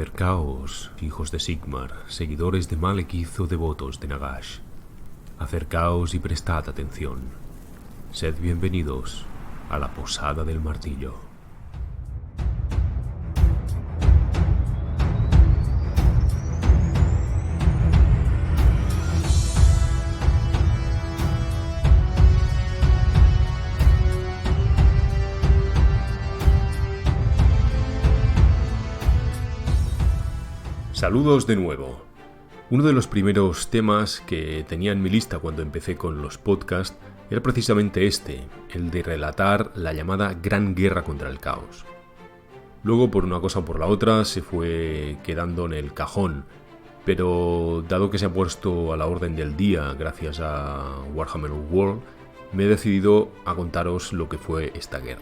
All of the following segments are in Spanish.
Acercaos, hijos de Sigmar, seguidores de Malekith o devotos de Nagash. Acercaos y prestad atención. Sed bienvenidos a la Posada del Martillo. Saludos de nuevo. Uno de los primeros temas que tenía en mi lista cuando empecé con los podcasts era precisamente este, el de relatar la llamada Gran Guerra contra el Caos. Luego, por una cosa o por la otra, se fue quedando en el cajón, pero dado que se ha puesto a la orden del día gracias a Warhammer World, me he decidido a contaros lo que fue esta guerra.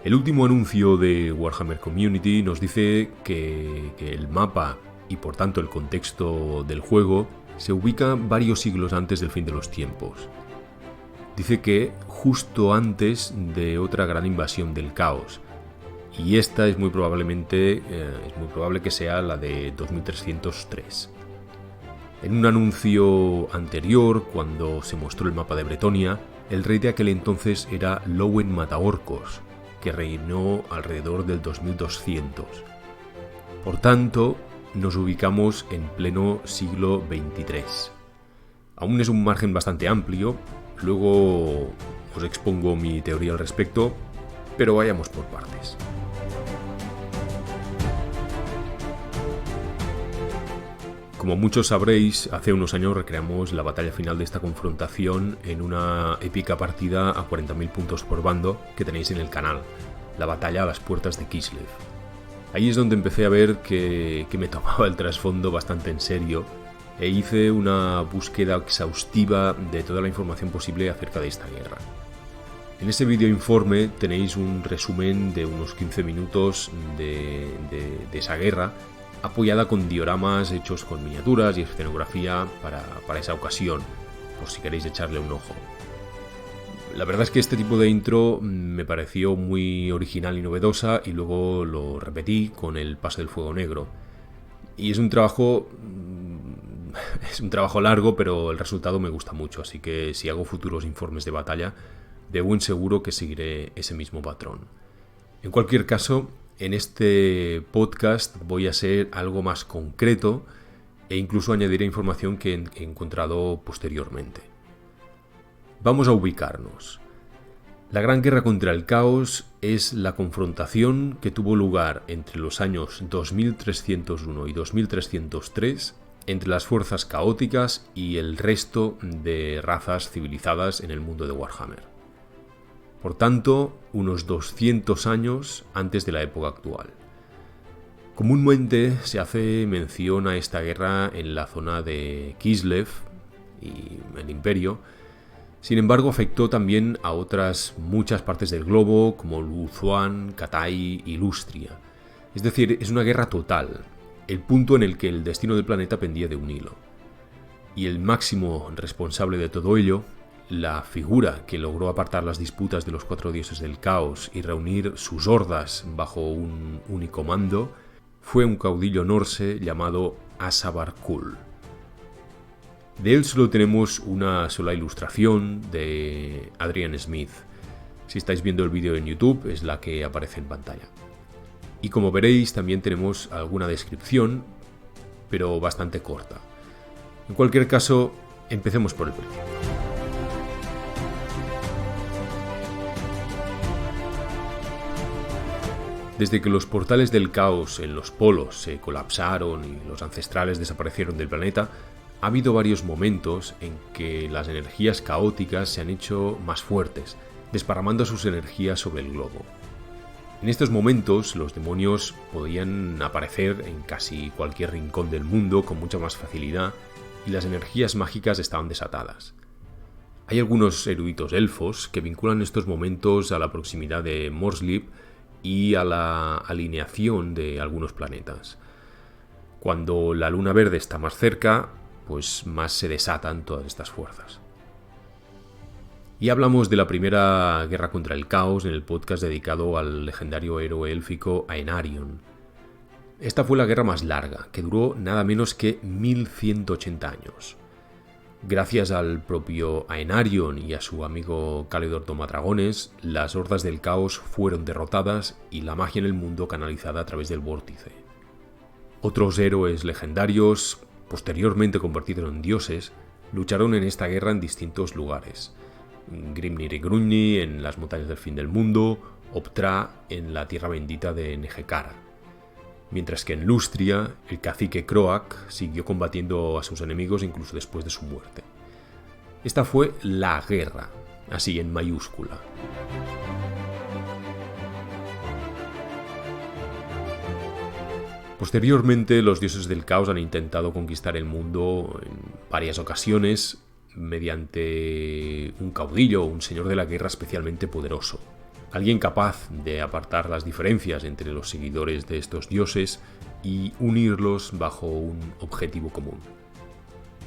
El último anuncio de Warhammer Community nos dice que el mapa y por tanto el contexto del juego se ubica varios siglos antes del fin de los tiempos. Dice que justo antes de otra gran invasión del caos, y esta es muy probable que sea la de 2303. En un anuncio anterior, cuando se mostró el mapa de Bretonia, el rey de aquel entonces era Lowen Mataorcos, que reinó alrededor del 2200. Por tanto, nos ubicamos en pleno siglo XXIII. Aún es un margen bastante amplio, luego os expongo mi teoría al respecto, pero vayamos por partes. Como muchos sabréis, hace unos años recreamos la batalla final de esta confrontación en una épica partida a 40.000 puntos por bando que tenéis en el canal, la batalla a las puertas de Kislev. Ahí es donde empecé a ver que me tomaba el trasfondo bastante en serio e hice una búsqueda exhaustiva de toda la información posible acerca de esta guerra. En ese vídeo informe tenéis un resumen de unos 15 minutos de esa guerra, apoyada con dioramas hechos con miniaturas y escenografía para esa ocasión, por si queréis echarle un ojo. La verdad es que este tipo de intro me pareció muy original y novedosa y luego lo repetí con el Paso del Fuego Negro. Y es un trabajo largo, pero el resultado me gusta mucho, así que si hago futuros informes de batalla, de buen seguro que seguiré ese mismo patrón. En cualquier caso, en este podcast voy a ser algo más concreto e incluso añadiré información que he encontrado posteriormente. Vamos a ubicarnos. La Gran Guerra contra el Caos es la confrontación que tuvo lugar entre los años 2301 y 2303 entre las fuerzas caóticas y el resto de razas civilizadas en el mundo de Warhammer. Por tanto, unos 200 años antes de la época actual. Comúnmente se hace mención a esta guerra en la zona de Kislev y el Imperio. Sin embargo, afectó también a otras muchas partes del globo, como Luzuan, Katai y Lustria. Es decir, es una guerra total, el punto en el que el destino del planeta pendía de un hilo. Y el máximo responsable de todo ello, la figura que logró apartar las disputas de los 4 dioses del caos y reunir sus hordas bajo un único mando, fue un caudillo norse llamado Asa Barkul. De él solo tenemos una sola ilustración de Adrian Smith. Si estáis viendo el vídeo en YouTube, es la que aparece en pantalla. Y como veréis, también tenemos alguna descripción, pero bastante corta. En cualquier caso, empecemos por el principio. Desde que los portales del caos en los polos se colapsaron y los ancestrales desaparecieron del planeta, ha habido varios momentos en que las energías caóticas se han hecho más fuertes, desparramando sus energías sobre el globo. En estos momentos, los demonios podían aparecer en casi cualquier rincón del mundo con mucha más facilidad y las energías mágicas estaban desatadas. Hay algunos eruditos elfos que vinculan estos momentos a la proximidad de Morslip y a la alineación de algunos planetas. Cuando la luna verde está más cerca, pues más se desatan todas estas fuerzas. Y hablamos de la primera guerra contra el caos en el podcast dedicado al legendario héroe élfico Aenarion. Esta fue la guerra más larga, que duró nada menos que 1180 años. Gracias al propio Aenarion y a su amigo Calidor Domadragones, las hordas del caos fueron derrotadas y la magia en el mundo canalizada a través del vórtice. Otros héroes legendarios, posteriormente convertidos en dioses, lucharon en esta guerra en distintos lugares. Grimnir y Grunni en las montañas del fin del mundo, Optra en la tierra bendita de Nejecara. Mientras que en Lustria, el cacique Croak siguió combatiendo a sus enemigos incluso después de su muerte. Esta fue la guerra, así en mayúscula. Posteriormente, los dioses del caos han intentado conquistar el mundo en varias ocasiones mediante un caudillo o un señor de la guerra especialmente poderoso. Alguien capaz de apartar las diferencias entre los seguidores de estos dioses y unirlos bajo un objetivo común.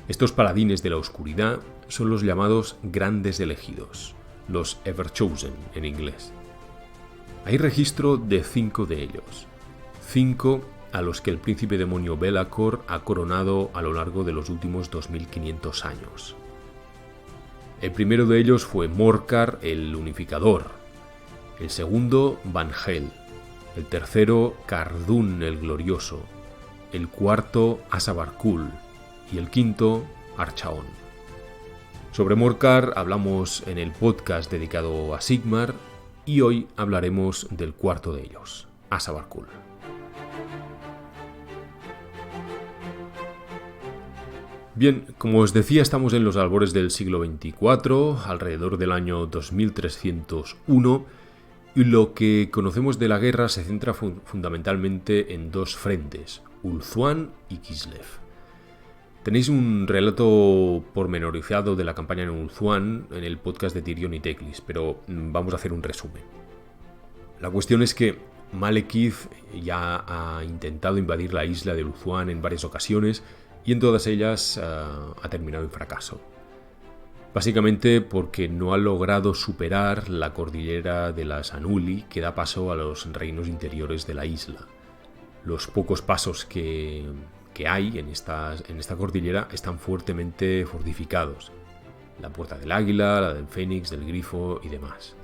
Estos paladines de la oscuridad son los llamados grandes elegidos, los Everchosen en inglés. Hay registro de 5 de ellos, 5 a los que el príncipe demonio Be'lakor ha coronado a lo largo de los últimos 2500 años. El primero de ellos fue Morkar el Unificador, el segundo Van'Helm, el tercero Kardun el Glorioso, el cuarto Asabarkul y el quinto Archaon. Sobre Morkar hablamos en el podcast dedicado a Sigmar y hoy hablaremos del cuarto de ellos, Asabarkul. Bien, como os decía, estamos en los albores del siglo XXIV, alrededor del año 2301, y lo que conocemos de la guerra se centra fundamentalmente en 2 frentes, Ulthuan y Kislev. Tenéis un relato pormenorizado de la campaña en Ulthuan en el podcast de Tyrion y Teclis, pero vamos a hacer un resumen. La cuestión es que Malekith ya ha intentado invadir la isla de Ulthuan en varias ocasiones y en todas ellas ha terminado en fracaso. Básicamente porque no ha logrado superar la cordillera de las Anuli que da paso a los reinos interiores de la isla. Los pocos pasos que hay en esta cordillera están fuertemente fortificados. La Puerta del Águila, la del Fénix, del Grifo y demás.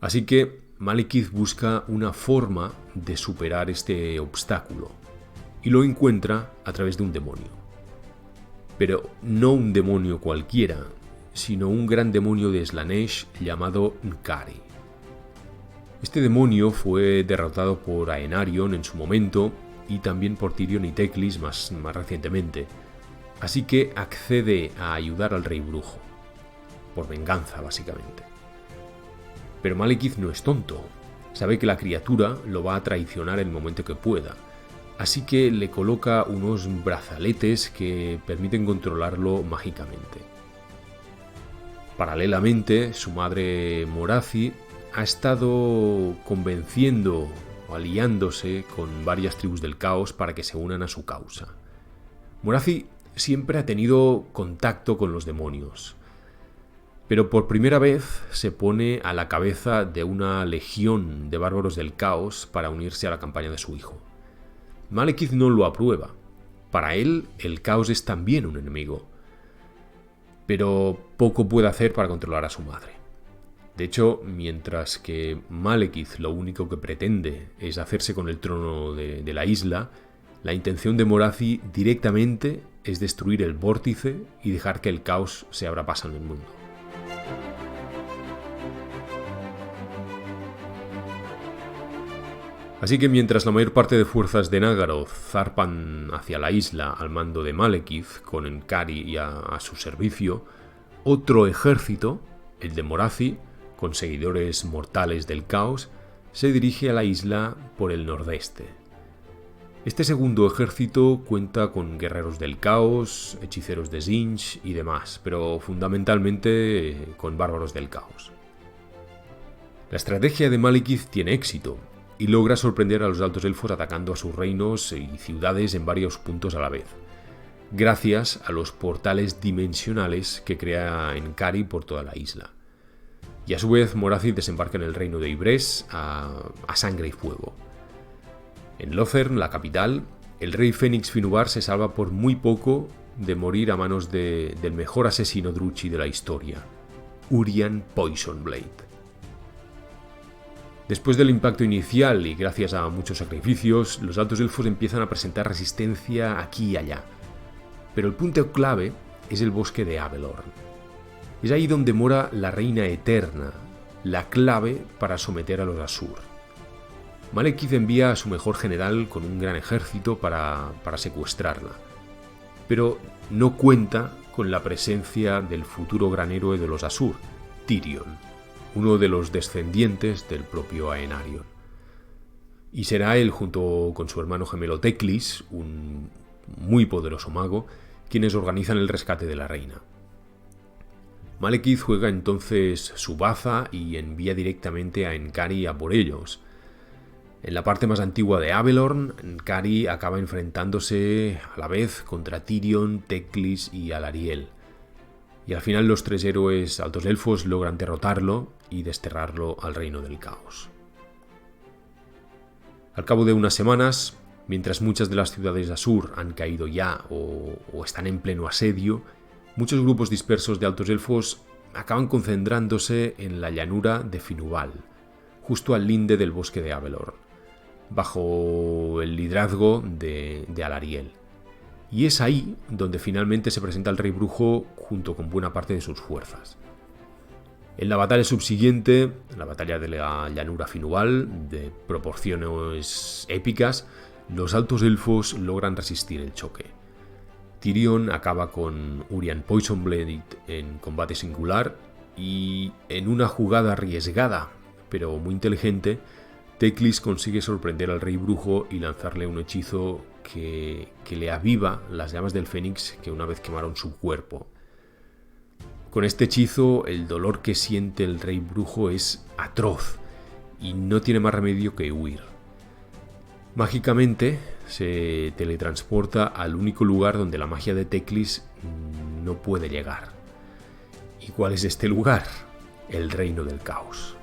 Así que Malekith busca una forma de superar este obstáculo y lo encuentra a través de un demonio. Pero no un demonio cualquiera, sino un gran demonio de Slaanesh llamado N'Kari. Este demonio fue derrotado por Aenarion en su momento y también por Tyrion y Teclis más recientemente, así que accede a ayudar al rey brujo, por venganza básicamente. Pero Malekith no es tonto, sabe que la criatura lo va a traicionar en el momento que pueda, así que le coloca unos brazaletes que permiten controlarlo mágicamente. Paralelamente, su madre Morathi ha estado convenciendo o aliándose con varias tribus del caos para que se unan a su causa. Morathi siempre ha tenido contacto con los demonios, pero por primera vez se pone a la cabeza de una legión de bárbaros del caos para unirse a la campaña de su hijo. Malekith no lo aprueba. Para él, el caos es también un enemigo. Pero poco puede hacer para controlar a su madre. De hecho, mientras que Malekith lo único que pretende es hacerse con el trono de la isla, la intención de Morathi directamente es destruir el vórtice y dejar que el caos se abra paso en el mundo. Así que mientras la mayor parte de fuerzas de Nagaroth zarpan hacia la isla al mando de Malekith, con N'Kari y a su servicio, otro ejército, el de Morathi, con seguidores mortales del caos, se dirige a la isla por el nordeste. Este segundo ejército cuenta con guerreros del caos, hechiceros de Tzeentch y demás, pero fundamentalmente con bárbaros del caos. La estrategia de Malekith tiene éxito y logra sorprender a los altos elfos atacando a sus reinos y ciudades en varios puntos a la vez, gracias a los portales dimensionales que crea N'Kari por toda la isla. Y a su vez Morathi desembarca en el reino de Ibres a sangre y fuego. En Lothern, la capital, el rey Fénix Finubar se salva por muy poco de morir a manos del mejor asesino Druchii de la historia, Urien Poisonblade. Después del impacto inicial y gracias a muchos sacrificios, los altos elfos empiezan a presentar resistencia aquí y allá. Pero el punto clave es el bosque de Avelorn. Es ahí donde mora la Reina Eterna, la clave para someter a los Asur. Malekith envía a su mejor general con un gran ejército para secuestrarla, pero no cuenta con la presencia del futuro gran héroe de los Asur, Tirion, uno de los descendientes del propio Aenarion. Y será él, junto con su hermano gemelo Teclis, un muy poderoso mago, quienes organizan el rescate de la reina. Malekith juega entonces su baza y envía directamente a Enkari a por ellos. En la parte más antigua de Avelorn, Enkari acaba enfrentándose a la vez contra Tirion, Teclis y Alarielle. Y al final los tres héroes altos elfos logran derrotarlo y desterrarlo al reino del caos. Al cabo de unas semanas, mientras muchas de las ciudades de Asur han caído ya o están en pleno asedio, muchos grupos dispersos de altos elfos acaban concentrándose en la llanura de Finuval, justo al linde del bosque de Avelorn, bajo el liderazgo de Alarielle. Y es ahí donde finalmente se presenta el rey brujo junto con buena parte de sus fuerzas. En la batalla subsiguiente, la batalla de la llanura Finuval, de proporciones épicas, los altos elfos logran resistir el choque. Tirion acaba con Urien Poisonblade en combate singular y en una jugada arriesgada, pero muy inteligente, Teclis consigue sorprender al rey brujo y lanzarle un hechizo que le aviva las llamas del Fénix que una vez quemaron su cuerpo. Con este hechizo, el dolor que siente el rey brujo es atroz y no tiene más remedio que huir. Mágicamente se teletransporta al único lugar donde la magia de Teclis no puede llegar. ¿Y cuál es este lugar? El reino del caos.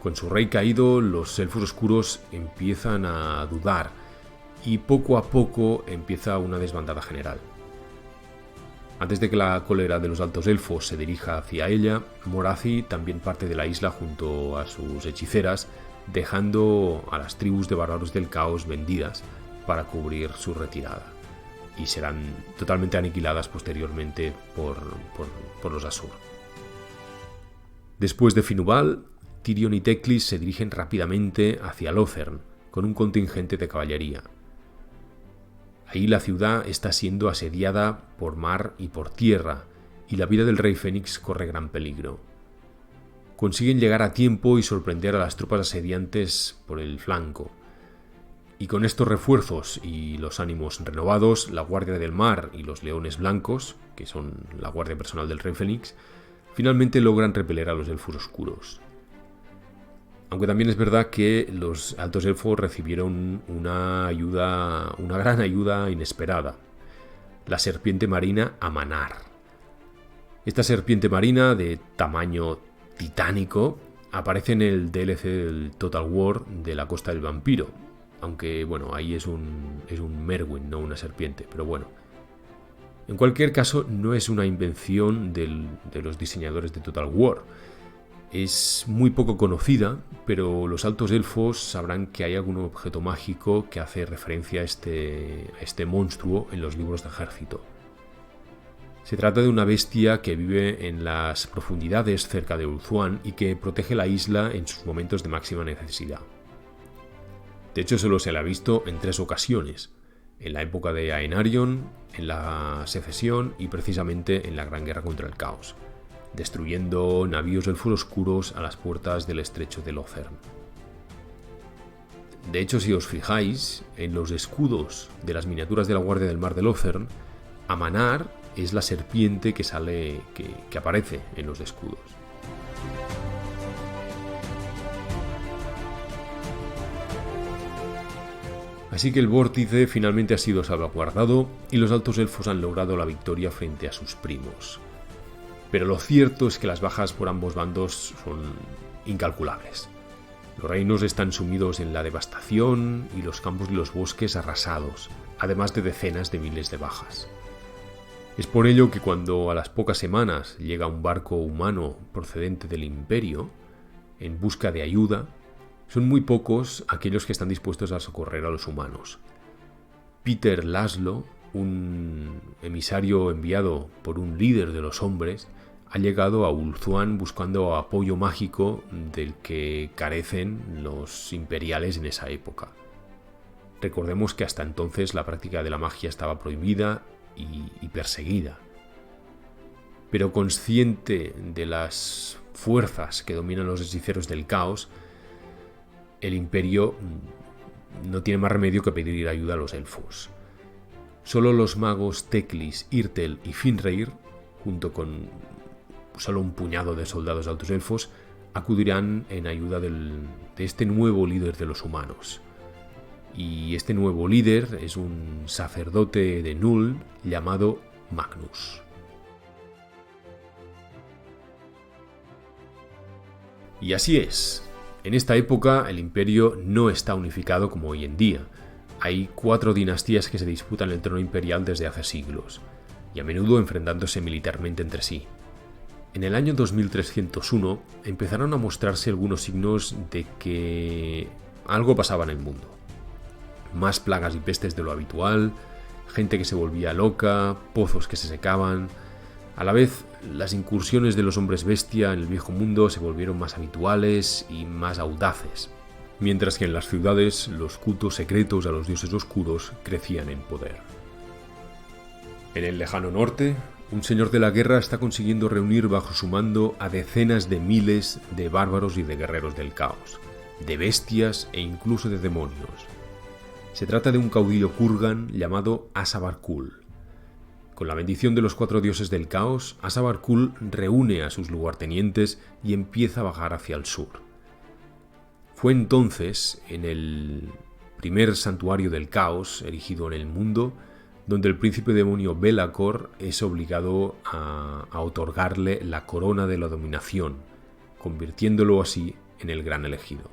Con su rey caído, los elfos oscuros empiezan a dudar y poco a poco empieza una desbandada general. Antes de que la cólera de los altos elfos se dirija hacia ella, Morathi también parte de la isla junto a sus hechiceras, dejando a las tribus de bárbaros del caos vendidas para cubrir su retirada, y serán totalmente aniquiladas posteriormente por los Asur. Después de Finuval, Tirion y Teclis se dirigen rápidamente hacia Lothern con un contingente de caballería. Ahí la ciudad está siendo asediada por mar y por tierra, y la vida del rey Fénix corre gran peligro. Consiguen llegar a tiempo y sorprender a las tropas asediantes por el flanco. Y con estos refuerzos y los ánimos renovados, la Guardia del Mar y los Leones Blancos, que son la guardia personal del rey Fénix, finalmente logran repeler a los elfos oscuros. Aunque también es verdad que los altos elfos recibieron una gran ayuda inesperada: la serpiente marina Amanar. Esta serpiente marina de tamaño titánico aparece en el DLC del Total War de la Costa del Vampiro, aunque bueno, ahí es un Merwin, no una serpiente, pero bueno. En cualquier caso, no es una invención de los diseñadores de Total War. Es muy poco conocida, pero los altos elfos sabrán que hay algún objeto mágico que hace referencia a este monstruo en los libros de ejército. Se trata de una bestia que vive en las profundidades cerca de Ulthuan y que protege la isla en sus momentos de máxima necesidad. De hecho, solo se la ha visto en 3 ocasiones: en la época de Aenarion, en la Secesión y precisamente en la Gran Guerra contra el Caos, destruyendo navíos elfos oscuros a las puertas del estrecho de Lothern. De hecho, si os fijáis, en los escudos de las miniaturas de la Guardia del Mar de Lothern, Amanar es la serpiente que aparece en los escudos. Así que el vórtice finalmente ha sido salvaguardado y los altos elfos han logrado la victoria frente a sus primos. Pero lo cierto es que las bajas por ambos bandos son incalculables. Los reinos están sumidos en la devastación y los campos y los bosques arrasados, además de decenas de miles de bajas. Es por ello que cuando a las pocas semanas llega un barco humano procedente del Imperio, en busca de ayuda, son muy pocos aquellos que están dispuestos a socorrer a los humanos. Peter Laszlo, un emisario enviado por un líder de los hombres, ha llegado a Ulthuan buscando apoyo mágico del que carecen los imperiales en esa época. Recordemos que hasta entonces la práctica de la magia estaba prohibida y perseguida. Pero consciente de las fuerzas que dominan los hechiceros del caos, el imperio no tiene más remedio que pedir ayuda a los elfos. Solo los magos Teclis, Yrtel y Finreyr, junto con solo un puñado de soldados altos elfos, acudirán en ayuda de este nuevo líder de los humanos. Y este nuevo líder es un sacerdote de Null llamado Magnus. Y así es. En esta época el imperio no está unificado como hoy en día. Hay 4 dinastías que se disputan el trono imperial desde hace siglos, y a menudo enfrentándose militarmente entre sí. En el año 2301 empezaron a mostrarse algunos signos de que algo pasaba en el mundo. Más plagas y pestes de lo habitual, gente que se volvía loca, pozos que se secaban. A la vez, las incursiones de los hombres bestia en el viejo mundo se volvieron más habituales y más audaces, mientras que en las ciudades los cultos secretos a los dioses oscuros crecían en poder. En el lejano norte, un señor de la guerra está consiguiendo reunir bajo su mando a decenas de miles de bárbaros y de guerreros del caos, de bestias e incluso de demonios. Se trata de un caudillo kurgan llamado Asabarkul. Con la bendición de los 4 dioses del caos, Asabarkul reúne a sus lugartenientes y empieza a bajar hacia el sur. Fue entonces, en el primer santuario del caos erigido en el mundo, donde el príncipe demonio Belacor es obligado a otorgarle la corona de la dominación, convirtiéndolo así en el gran elegido.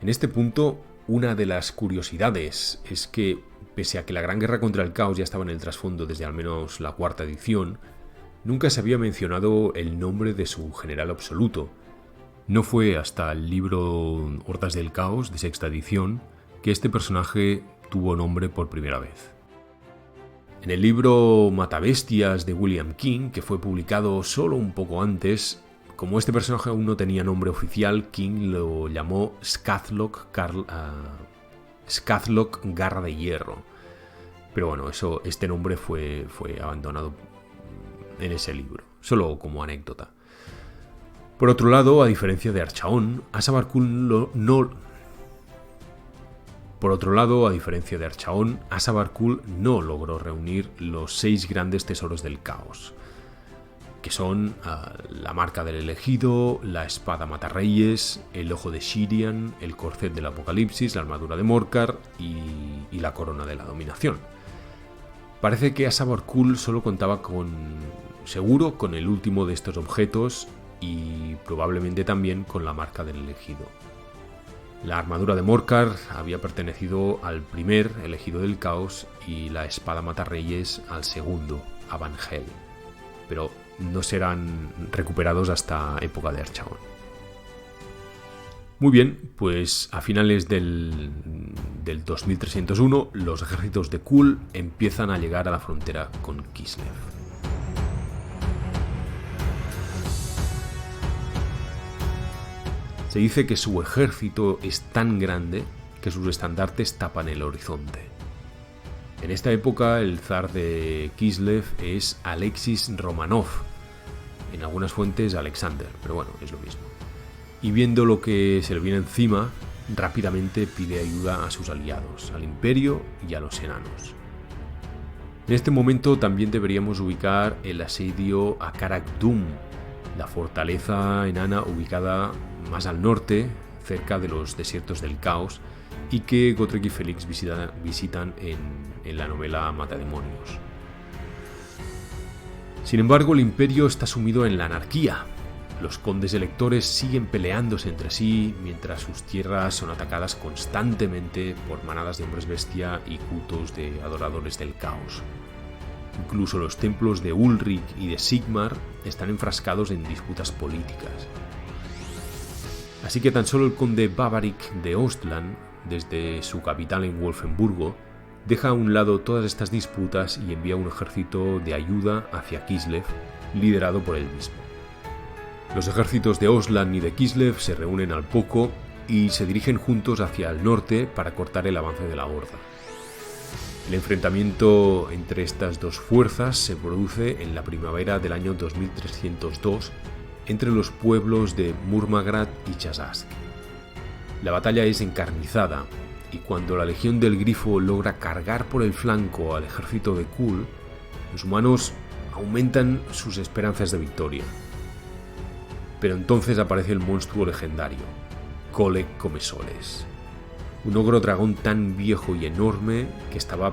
En este punto, una de las curiosidades es que, pese a que la Gran Guerra contra el Caos ya estaba en el trasfondo desde al menos la 4ª edición, nunca se había mencionado el nombre de su general absoluto. No fue hasta el libro Hordas del Caos, de 6ª edición, que este personaje tuvo nombre por primera vez. En el libro Matabestias de William King, que fue publicado solo un poco antes, como este personaje aún no tenía nombre oficial, King lo llamó Scathlock Garra de Hierro. Pero bueno, este nombre fue abandonado en ese libro, solo como anécdota. Por otro lado, a diferencia de Archaon, Asabarkul no logró reunir los 6 grandes tesoros del caos, que son la marca del elegido, la espada matarreyes, el ojo de Shirian, el corcet del apocalipsis, la armadura de Morkar y la corona de la dominación. Parece que Asabarkul solo contaba con el último de estos objetos y probablemente también con la marca del elegido. La armadura de Morkar había pertenecido al primer elegido del caos y la espada matarreyes al segundo, Avangel, pero no serán recuperados hasta época de Archaon. Muy bien, pues a finales del 2301 los ejércitos de Kul empiezan a llegar a la frontera con Kislev. Se dice que su ejército es tan grande que sus estandartes tapan el horizonte. En esta época el zar de Kislev es Alexis Romanov, en algunas fuentes Alexander, pero bueno, es lo mismo. Y viendo lo que se le viene encima, rápidamente pide ayuda a sus aliados, al imperio y a los enanos. En este momento también deberíamos ubicar el asedio a Karak Dum, la fortaleza enana ubicada más al norte, cerca de los desiertos del caos, y que Gotrek y Félix visitan en la novela Matademonios. Sin embargo, el imperio está sumido en la anarquía. Los condes electores siguen peleándose entre sí mientras sus tierras son atacadas constantemente por manadas de hombres bestia y cultos de adoradores del caos. Incluso los templos de Ulrich y de Sigmar están enfrascados en disputas políticas. Así que tan solo el conde Bavarik de Ostland, desde su capital en Wolfenburgo, deja a un lado todas estas disputas y envía un ejército de ayuda hacia Kislev, liderado por él mismo. Los ejércitos de Ostland y de Kislev se reúnen al poco y se dirigen juntos hacia el norte para cortar el avance de la Horda. El enfrentamiento entre estas dos fuerzas se produce en la primavera del año 2302 entre los pueblos de Murmagrad y Chazazk. La batalla es encarnizada y cuando la Legión del Grifo logra cargar por el flanco al ejército de Kull, los humanos aumentan sus esperanzas de victoria. Pero entonces aparece el monstruo legendario, Kholek Comesoles. Un ogro dragón tan viejo y enorme que estaba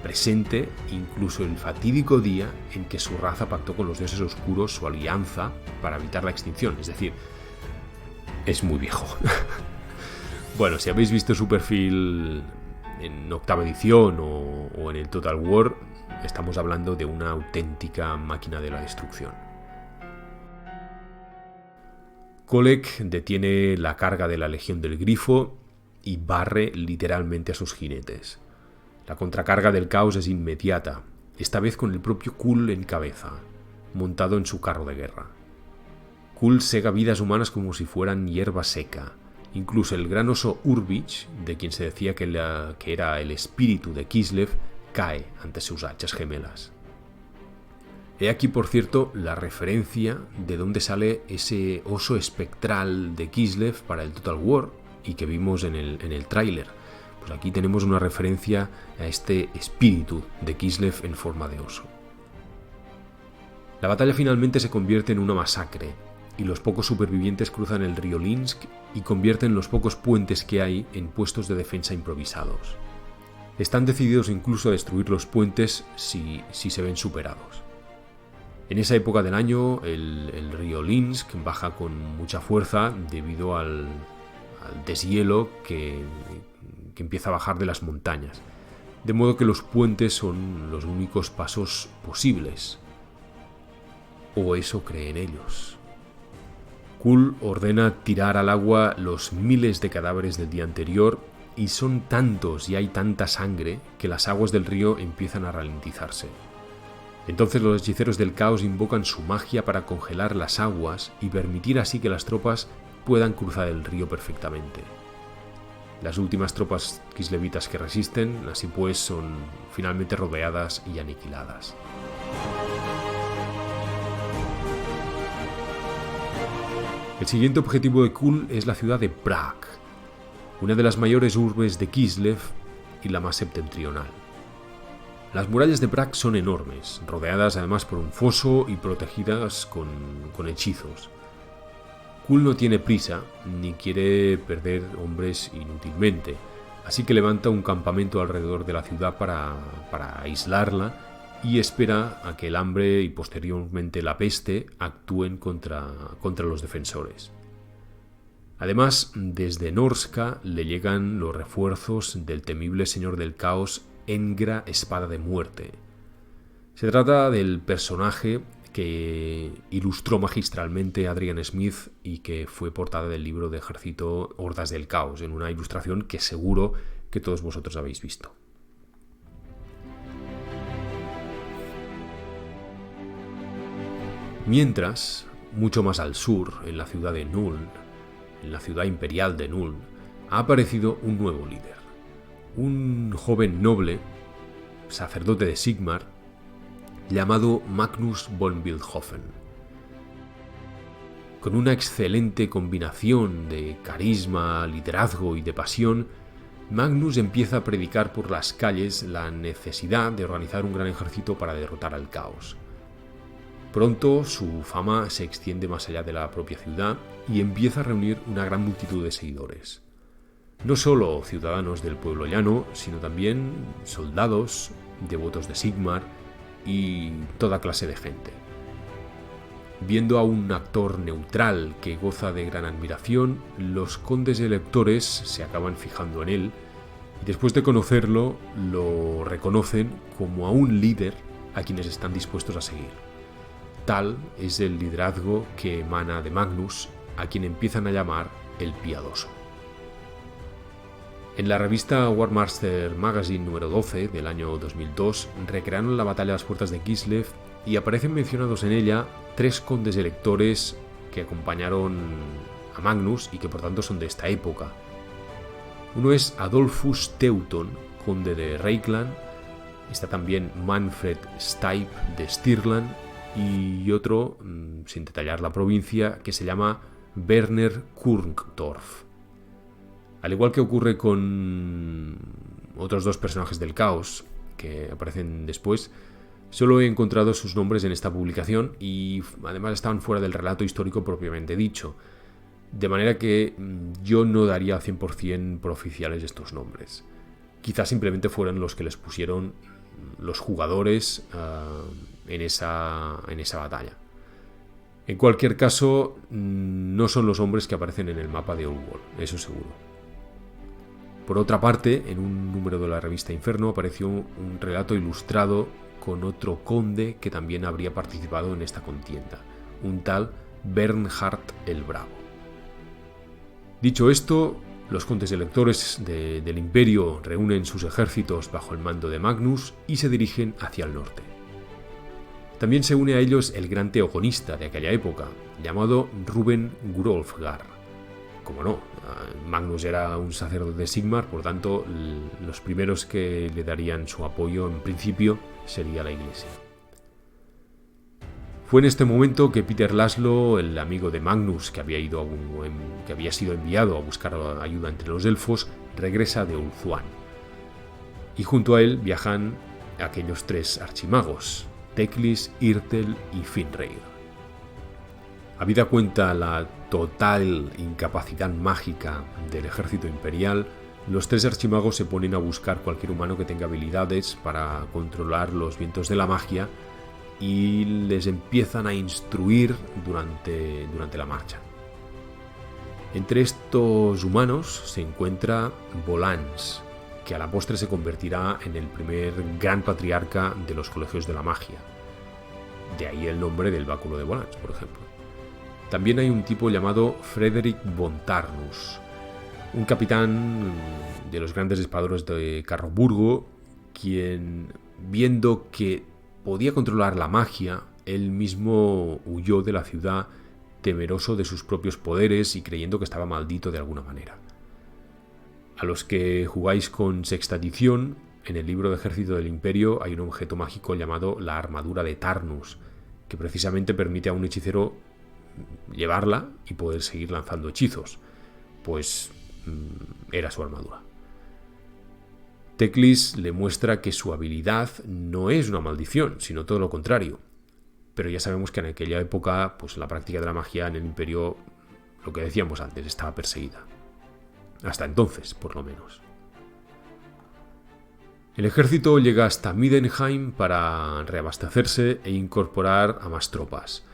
presente incluso el fatídico día en que su raza pactó con los dioses oscuros su alianza para evitar la extinción. Es decir, es muy viejo. Bueno, si habéis visto su perfil en octava edición o en el Total War, estamos hablando de una auténtica máquina de la destrucción. Kholek detiene la carga de la Legión del Grifo y barre literalmente a sus jinetes. La contracarga del caos es inmediata, esta vez con el propio Kull en cabeza, montado en su carro de guerra. Kull sega vidas humanas como si fueran hierba seca. Incluso el gran oso Urbich, de quien se decía que era el espíritu de Kislev, cae ante sus hachas gemelas. He aquí, por cierto, la referencia de dónde sale ese oso espectral de Kislev para el Total War y que vimos en el tráiler. Pues aquí tenemos una referencia a este espíritu de Kislev en forma de oso. La batalla finalmente se convierte en una masacre y los pocos supervivientes cruzan el río Linsk y convierten los pocos puentes que hay en puestos de defensa improvisados. Están decididos incluso a destruir los puentes si se ven superados. En esa época del año el río Linsk baja con mucha fuerza debido al deshielo que empieza a bajar de las montañas, de modo que los puentes son los únicos pasos posibles. O eso creen ellos. Kull ordena tirar al agua los miles de cadáveres del día anterior y son tantos y hay tanta sangre que las aguas del río empiezan a ralentizarse. Entonces los hechiceros del caos invocan su magia para congelar las aguas y permitir así que las tropas puedan cruzar el río perfectamente. Las últimas tropas kislevitas que resisten, así pues, son finalmente rodeadas y aniquiladas. El siguiente objetivo de Kull es la ciudad de Prag, una de las mayores urbes de Kislev y la más septentrional. Las murallas de Prag son enormes, rodeadas además por un foso y protegidas con hechizos. Kull no tiene prisa, ni quiere perder hombres inútilmente, así que levanta un campamento alrededor de la ciudad para aislarla y espera a que el hambre y posteriormente la peste actúen contra los defensores. Además, desde Norska le llegan los refuerzos del temible señor del caos Engra Espada de Muerte. Se trata del personaje que ilustró magistralmente Adrian Smith y que fue portada del libro de Ejército Hordas del Caos, en una ilustración que seguro que todos vosotros habéis visto. Mientras, mucho más al sur, en la ciudad de Nuln, en la ciudad imperial de Nuln, ha aparecido un nuevo líder. Un joven noble, sacerdote de Sigmar, llamado Magnus von Wildhofen. Con una excelente combinación de carisma, liderazgo y de pasión, Magnus empieza a predicar por las calles la necesidad de organizar un gran ejército para derrotar al caos. Pronto su fama se extiende más allá de la propia ciudad y empieza a reunir una gran multitud de seguidores. No solo ciudadanos del pueblo llano, sino también soldados, devotos de Sigmar y toda clase de gente. Viendo a un actor neutral que goza de gran admiración, los condes electores se acaban fijando en él y después de conocerlo lo reconocen como a un líder a quienes están dispuestos a seguir. Tal es el liderazgo que emana de Magnus, a quien empiezan a llamar el Piadoso. En la revista War Master Magazine número 12 del año 2002 recrearon la batalla a las puertas de Kislev y aparecen mencionados en ella 3 condes electores que acompañaron a Magnus y que por tanto son de esta época. Uno es Adolphus Teuton, conde de Reikland, está también Manfred Stipe de Stirland y otro, sin detallar la provincia, que se llama Werner Kurndorf. Al igual que ocurre con otros 2 personajes del caos que aparecen después, solo he encontrado sus nombres en esta publicación y además estaban fuera del relato histórico propiamente dicho, de manera que yo no daría 100% por oficiales estos nombres. Quizás simplemente fueran los que les pusieron los jugadores en esa batalla. En cualquier caso, no son los hombres que aparecen en el mapa de Ulwald, eso seguro. Por otra parte, en un número de la revista Inferno apareció un relato ilustrado con otro conde que también habría participado en esta contienda, un tal Bernhard el Bravo. Dicho esto, los condes electores del Imperio reúnen sus ejércitos bajo el mando de Magnus y se dirigen hacia el norte. También se une a ellos el gran teogonista de aquella época, llamado Ruben Grolfgar. Como no, Magnus era un sacerdote de Sigmar, por tanto, los primeros que le darían su apoyo en principio sería la Iglesia. Fue en este momento que Peter Laszlo, el amigo de Magnus, que había sido enviado a buscar ayuda entre los elfos, regresa de Ulthuan. Y junto a él viajan aquellos 3 archimagos, Teclis, Yrtel y Finreyr. Habida cuenta la total incapacidad mágica del ejército imperial, los 3 archimagos se ponen a buscar cualquier humano que tenga habilidades para controlar los vientos de la magia y les empiezan a instruir durante la marcha. Entre estos humanos se encuentra Volans, que a la postre se convertirá en el primer gran patriarca de los colegios de la magia. De ahí el nombre del báculo de Volans, por ejemplo. También hay un tipo llamado Frederick von Tarnus, un capitán de los grandes espadrones de Carroburgo, quien, viendo que podía controlar la magia, él mismo huyó de la ciudad temeroso de sus propios poderes y creyendo que estaba maldito de alguna manera. A los que jugáis con sexta edición, en el libro de Ejército del Imperio hay un objeto mágico llamado la armadura de Tarnus, que precisamente permite a un hechicero llevarla y poder seguir lanzando hechizos, pues era su armadura. Teclis le muestra que su habilidad no es una maldición, sino todo lo contrario. Pero ya sabemos que en aquella época, pues la práctica de la magia en el Imperio, lo que decíamos antes, estaba perseguida. Hasta entonces, por lo menos. El ejército llega hasta Middenheim para reabastecerse e incorporar a más tropas.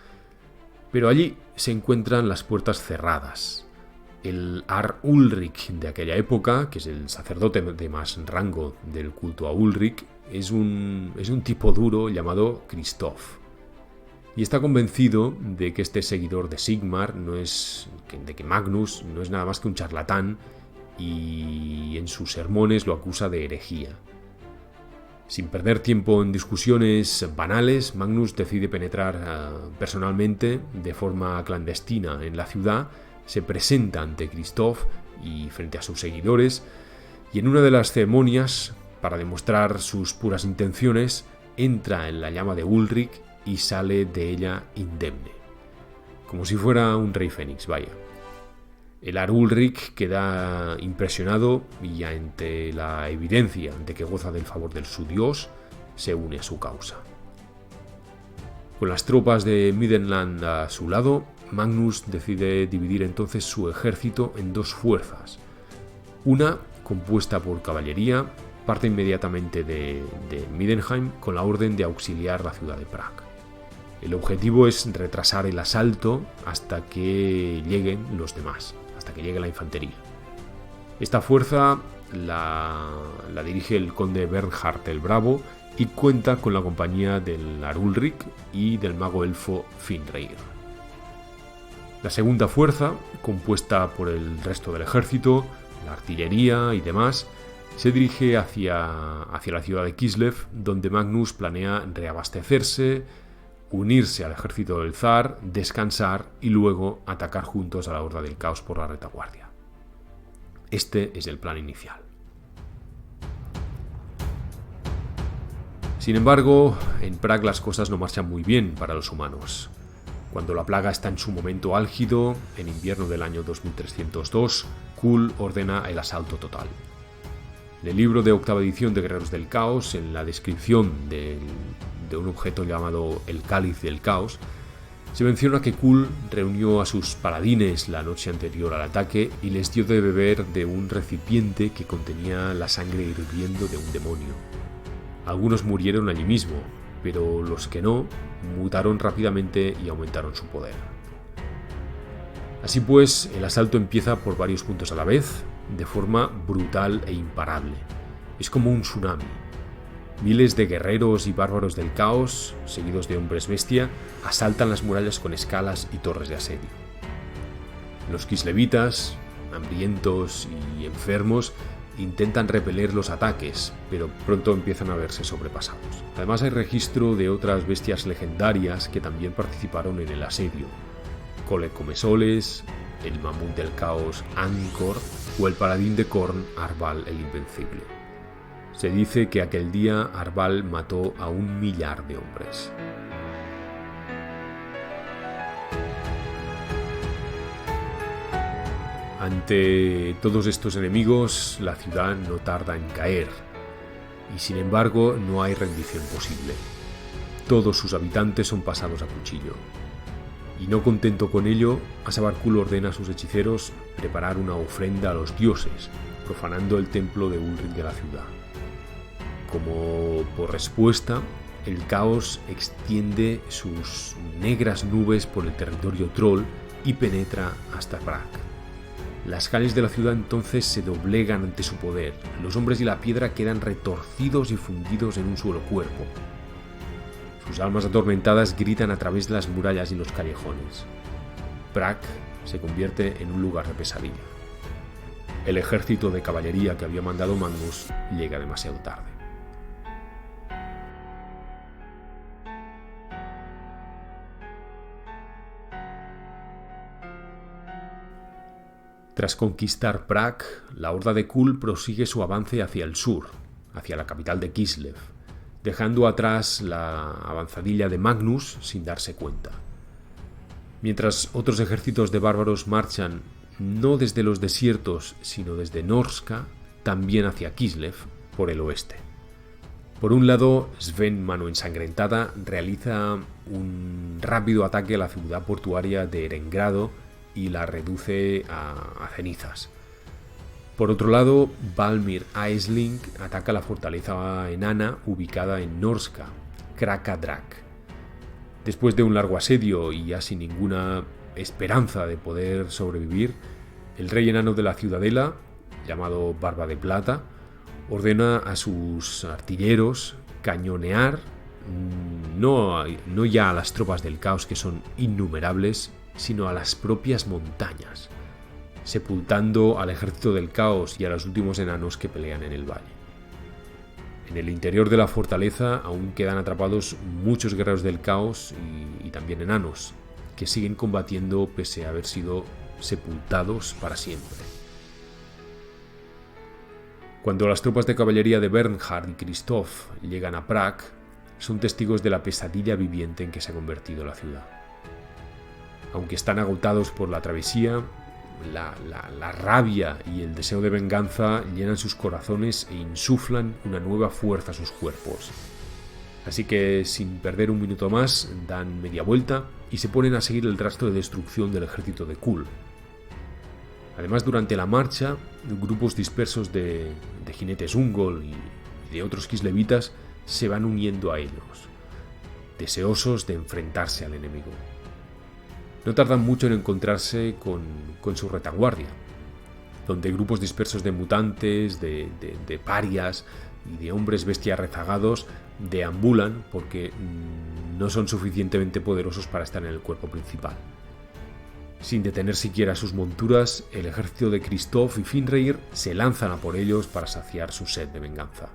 Pero allí se encuentran las puertas cerradas. El Ar Ulrich de aquella época, que es el sacerdote de más rango del culto a Ulrich, es un tipo duro llamado Christoph. Y está convencido de que este seguidor de Sigmar de que Magnus no es nada más que un charlatán y en sus sermones lo acusa de herejía. Sin perder tiempo en discusiones banales, Magnus decide penetrar personalmente, de forma clandestina, en la ciudad, se presenta ante Christoph y frente a sus seguidores, y en una de las ceremonias, para demostrar sus puras intenciones, entra en la llama de Ulrich y sale de ella indemne. Como si fuera un rey fénix, vaya. El Ar Ulrich queda impresionado y ante la evidencia de que goza del favor de su dios, se une a su causa. Con las tropas de Middenland a su lado, Magnus decide dividir entonces su ejército en 2 fuerzas. Una, compuesta por caballería, parte inmediatamente de Middenheim con la orden de auxiliar la ciudad de Prague. El objetivo es retrasar el asalto hasta que lleguen los demás, hasta que llegue la infantería. Esta fuerza la dirige el conde Bernhard el Bravo y cuenta con la compañía del Arulric y del mago elfo Finreir. La segunda fuerza, compuesta por el resto del ejército, la artillería y demás, se dirige hacia la ciudad de Kislev, donde Magnus planea reabastecerse, unirse al ejército del zar, descansar y luego atacar juntos a la Horda del Caos por la retaguardia. Este es el plan inicial. Sin embargo, en Prag las cosas no marchan muy bien para los humanos. Cuando la plaga está en su momento álgido, en invierno del año 2302, Kul ordena el asalto total. En el libro de octava edición de Guerreros del Caos, en la descripción de un objeto llamado el Cáliz del Caos, se menciona que Kul reunió a sus paladines la noche anterior al ataque y les dio de beber de un recipiente que contenía la sangre hirviendo de un demonio. Algunos murieron allí mismo, pero los que no, mutaron rápidamente y aumentaron su poder. Así pues, el asalto empieza por varios puntos a la vez, de forma brutal e imparable. Es como un tsunami. Miles de guerreros y bárbaros del caos, seguidos de hombres bestia, asaltan las murallas con escalas y torres de asedio. Los kislevitas, hambrientos y enfermos, intentan repeler los ataques, pero pronto empiezan a verse sobrepasados. Además hay registro de otras bestias legendarias que también participaron en el asedio: Cole Comesoles, el mamut del caos Angkor o el paladín de Korn Arval el Invencible. Se dice que aquel día Arval mató a 1.000.000 de hombres. Ante todos estos enemigos, la ciudad no tarda en caer, y sin embargo no hay rendición posible. Todos sus habitantes son pasados a cuchillo. Y no contento con ello, Asabar-Kul ordena a sus hechiceros preparar una ofrenda a los dioses, profanando el templo de Ulric de la ciudad. Como por respuesta, el caos extiende sus negras nubes por el territorio troll y penetra hasta Prag. Las calles de la ciudad entonces se doblegan ante su poder. Los hombres y la piedra quedan retorcidos y fundidos en un solo cuerpo. Sus almas atormentadas gritan a través de las murallas y los callejones. Prag se convierte en un lugar de pesadilla. El ejército de caballería que había mandado Magnus llega demasiado tarde. Tras conquistar Prag, la Horda de Kul prosigue su avance hacia el sur, hacia la capital de Kislev, dejando atrás la avanzadilla de Magnus sin darse cuenta. Mientras otros ejércitos de bárbaros marchan no desde los desiertos, sino desde Norska, también hacia Kislev, por el oeste. Por un lado, Sven Mano Ensangrentada realiza un rápido ataque a la ciudad portuaria de Erengrado y la reduce a cenizas. Por otro lado, Valmir Aisling ataca la fortaleza enana ubicada en Norska, Krakadrak. Después de un largo asedio y ya sin ninguna esperanza de poder sobrevivir, el rey enano de la ciudadela, llamado Barba de Plata, ordena a sus artilleros cañonear no ya a las tropas del caos, que son innumerables, sino a las propias montañas, sepultando al ejército del caos y a los últimos enanos que pelean en el valle. En el interior de la fortaleza aún quedan atrapados muchos guerreros del caos y también enanos, que siguen combatiendo pese a haber sido sepultados para siempre. Cuando las tropas de caballería de Bernhard y Christoph llegan a Prag, son testigos de la pesadilla viviente en que se ha convertido la ciudad. Aunque están agotados por la travesía, la rabia y el deseo de venganza llenan sus corazones e insuflan una nueva fuerza a sus cuerpos. Así que, sin perder un minuto más, dan media vuelta y se ponen a seguir el rastro de destrucción del ejército de Kul. Además, durante la marcha, grupos dispersos de jinetes Ungol y de otros kislevitas se van uniendo a ellos. deseosos de enfrentarse al enemigo. No tardan mucho en encontrarse con su retaguardia, donde grupos dispersos de mutantes, de parias y de hombres bestia rezagados deambulan porque no son suficientemente poderosos para estar en el cuerpo principal. Sin detener siquiera sus monturas, el ejército de Christoph y Finreir se lanzan a por ellos para saciar su sed de venganza.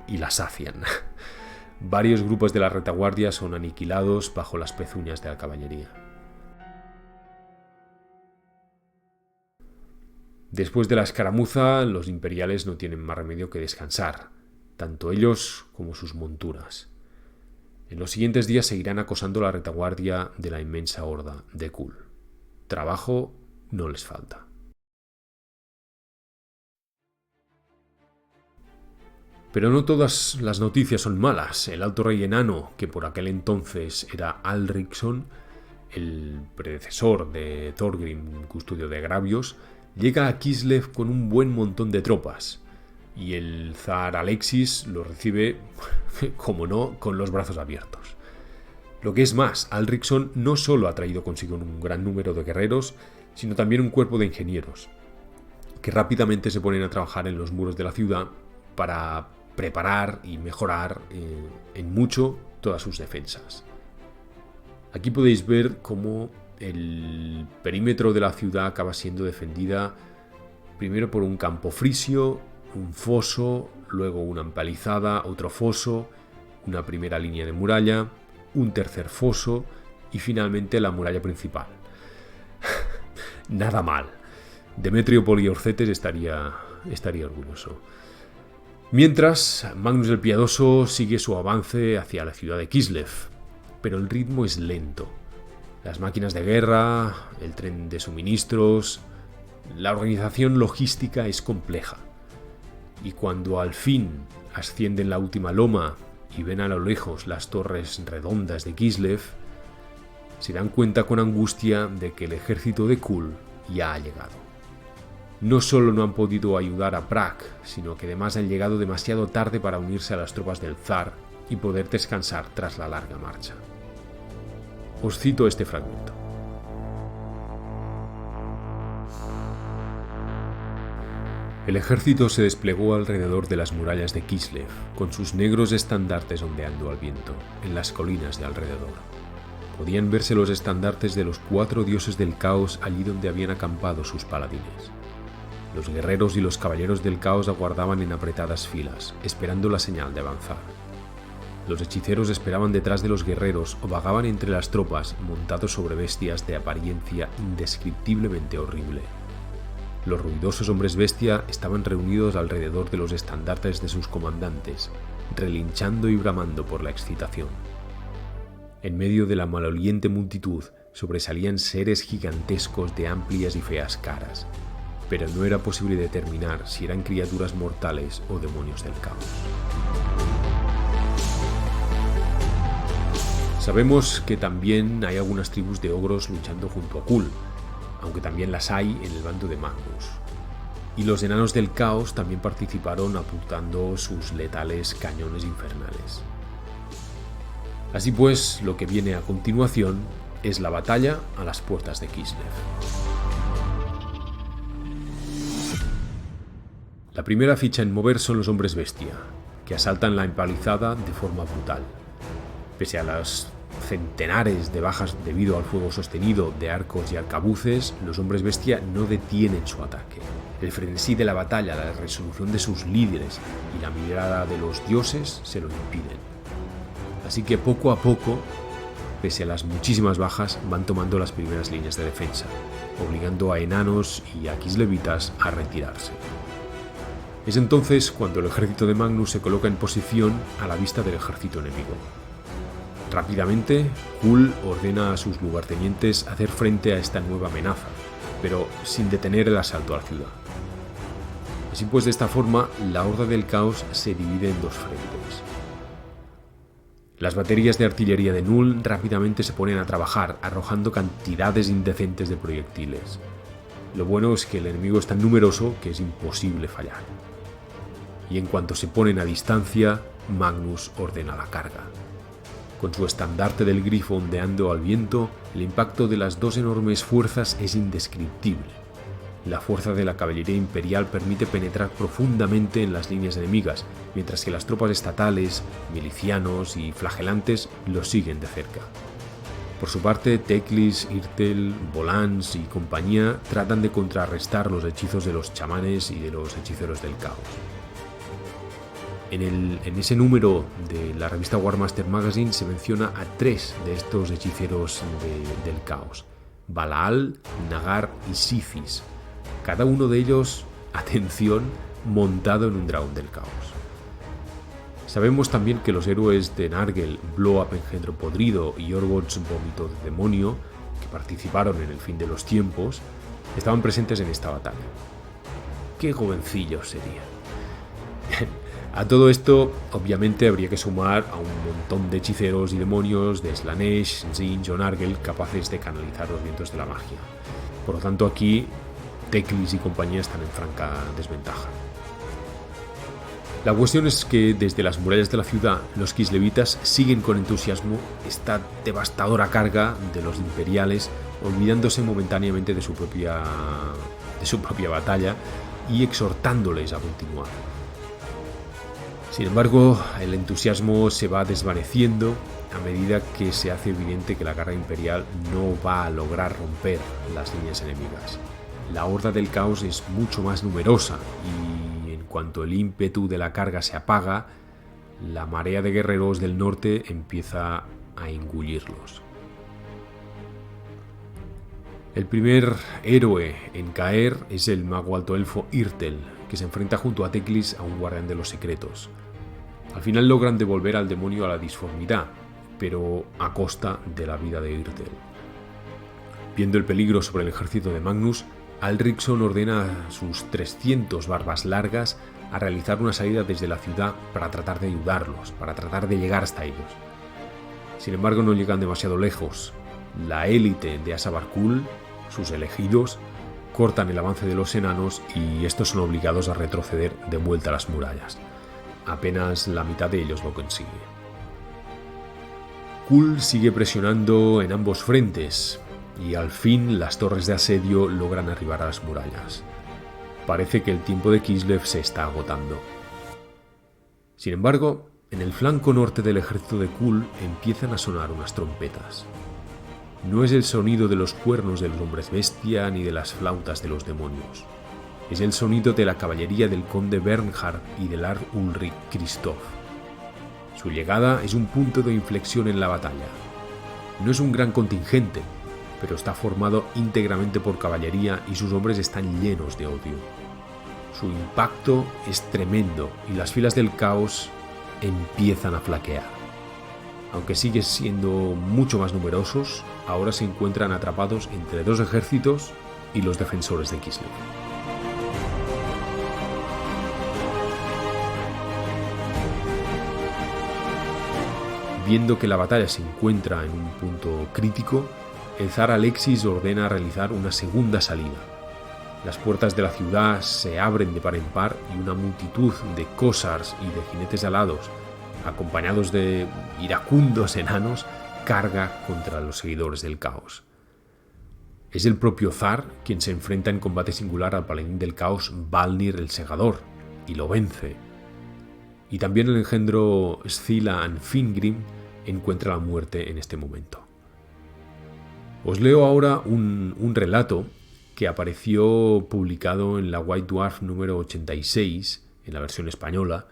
Y la sacian. Varios grupos de la retaguardia son aniquilados bajo las pezuñas de la caballería. Después de la escaramuza, los imperiales no tienen más remedio que descansar, tanto ellos como sus monturas. En los siguientes días seguirán acosando la retaguardia de la inmensa horda de Kull. Trabajo no les falta. Pero no todas las noticias son malas. El alto rey enano, que por aquel entonces era Alriksson, el predecesor de Thorgrim, custodio de agravios, llega a Kislev con un buen montón de tropas, y el zar Alexis lo recibe, como no, con los brazos abiertos. Lo que es más, Alriksson no solo ha traído consigo un gran número de guerreros, sino también un cuerpo de ingenieros, que rápidamente se ponen a trabajar en los muros de la ciudad para preparar y mejorar en mucho todas sus defensas. Aquí podéis ver cómo el perímetro de la ciudad acaba siendo defendida primero por un campo frisio, un foso, luego una empalizada, otro foso, una primera línea de muralla, un tercer foso y finalmente la muralla principal. Nada mal. Demetrio Poliorcetes estaría orgulloso. Mientras, Magnus el Piadoso sigue su avance hacia la ciudad de Kislev, pero el ritmo es lento. Las máquinas de guerra, el tren de suministros, la organización logística es compleja. Y cuando al fin ascienden la última loma y ven a lo lejos las torres redondas de Kislev, se dan cuenta con angustia de que el ejército de Kull ya ha llegado. No solo no han podido ayudar a Prag, sino que además han llegado demasiado tarde para unirse a las tropas del zar y poder descansar tras la larga marcha. Os cito este fragmento. El ejército se desplegó alrededor de las murallas de Kislev, con sus negros estandartes ondeando al viento, en las colinas de alrededor. Podían verse los estandartes de los 4 dioses del caos allí donde habían acampado sus paladines. Los guerreros y los caballeros del caos aguardaban en apretadas filas, esperando la señal de avanzar. Los hechiceros esperaban detrás de los guerreros o vagaban entre las tropas montados sobre bestias de apariencia indescriptiblemente horrible. Los ruidosos hombres bestia estaban reunidos alrededor de los estandartes de sus comandantes, relinchando y bramando por la excitación. En medio de la maloliente multitud sobresalían seres gigantescos de amplias y feas caras, pero no era posible determinar si eran criaturas mortales o demonios del caos. Sabemos que también hay algunas tribus de ogros luchando junto a Kull, aunque también las hay en el bando de Magnus. Y los enanos del caos también participaron apuntando sus letales cañones infernales. Así pues, lo que viene a continuación es la batalla a las puertas de Kislev. La primera ficha en mover son los hombres bestia, que asaltan la empalizada de forma brutal. Pese a las centenares de bajas debido al fuego sostenido de arcos y arcabuces, los hombres bestia no detienen su ataque. El frenesí de la batalla, la resolución de sus líderes y la mirada de los dioses se lo impiden. Así que poco a poco, pese a las muchísimas bajas, van tomando las primeras líneas de defensa, obligando a enanos y a kislevitas a retirarse. Es entonces cuando el ejército de Magnus se coloca en posición a la vista del ejército enemigo. Rápidamente, Kull ordena a sus lugartenientes hacer frente a esta nueva amenaza, pero sin detener el asalto a la ciudad. Así pues, de esta forma, la Horda del Caos se divide en 2 frentes. Las baterías de artillería de Null rápidamente se ponen a trabajar, arrojando cantidades indecentes de proyectiles. Lo bueno es que el enemigo es tan numeroso que es imposible fallar. Y en cuanto se ponen a distancia, Magnus ordena la carga. Con su estandarte del grifo ondeando al viento, el impacto de las dos enormes fuerzas es indescriptible. La fuerza de la caballería imperial permite penetrar profundamente en las líneas enemigas, mientras que las tropas estatales, milicianos y flagelantes los siguen de cerca. Por su parte, Teclis, Irtel, Volans y compañía tratan de contrarrestar los hechizos de los chamanes y de los hechiceros del caos. En ese número de la revista War Master Magazine se menciona a 3 de estos hechiceros del caos: Balaal, Nagar y Sithis. Cada uno de ellos, atención, montado en un dragón del caos. Sabemos también que los héroes de Nargel, Blow-Up Engendro Podrido y Orgots Vómito de Demonio, que participaron en el fin de los tiempos, estaban presentes en esta batalla. ¡Qué jovencillos serían! A todo esto, obviamente, habría que sumar a un montón de hechiceros y demonios de Slaanesh, Tzeentch o Nargel capaces de canalizar los vientos de la magia. Por lo tanto, aquí Teclis y compañía están en franca desventaja. La cuestión es que desde las murallas de la ciudad, los kislevitas siguen con entusiasmo esta devastadora carga de los imperiales, olvidándose momentáneamente de su propia batalla y exhortándoles a continuar. Sin embargo, el entusiasmo se va desvaneciendo a medida que se hace evidente que la carga imperial no va a lograr romper las líneas enemigas. La horda del caos es mucho más numerosa y en cuanto el ímpetu de la carga se apaga, la marea de guerreros del norte empieza a engullirlos. El primer héroe en caer es el mago alto elfo Irtel, que se enfrenta junto a Teclis a un guardián de los secretos. Al final logran devolver al demonio a la disformidad, pero a costa de la vida de Irtel. Viendo el peligro sobre el ejército de Magnus, Alriksson ordena a sus 300 barbas largas a realizar una salida desde la ciudad para tratar de ayudarlos, para tratar de llegar hasta ellos. Sin embargo, no llegan demasiado lejos. La élite de Asabarkul, sus elegidos, cortan el avance de los enanos y estos son obligados a retroceder de vuelta a las murallas. Apenas la mitad de ellos lo consigue. Kul sigue presionando en ambos frentes y al fin las torres de asedio logran arribar a las murallas. Parece que el tiempo de Kislev se está agotando. Sin embargo, en el flanco norte del ejército de Kul empiezan a sonar unas trompetas. No es el sonido de los cuernos de los hombres bestia ni de las flautas de los demonios. Es el sonido de la caballería del conde Bernhard y del Ard Ulrich Christoph. Su llegada es un punto de inflexión en la batalla. No es un gran contingente, pero está formado íntegramente por caballería y sus hombres están llenos de odio. Su impacto es tremendo y las filas del caos empiezan a flaquear. Aunque siguen siendo mucho más numerosos, ahora se encuentran atrapados entre dos ejércitos y los defensores de Kislev. Viendo que la batalla se encuentra en un punto crítico, el zar Alexis ordena realizar una segunda salida. Las puertas de la ciudad se abren de par en par y una multitud de cosars y de jinetes alados, acompañados de iracundos enanos, carga contra los seguidores del caos. Es el propio zar quien se enfrenta en combate singular al paladín del caos Valnir el Segador y lo vence. Y también el engendro Scylla Anfingrim encuentra la muerte en este momento. Os leo ahora un relato que apareció publicado en la White Dwarf número 86, en la versión española,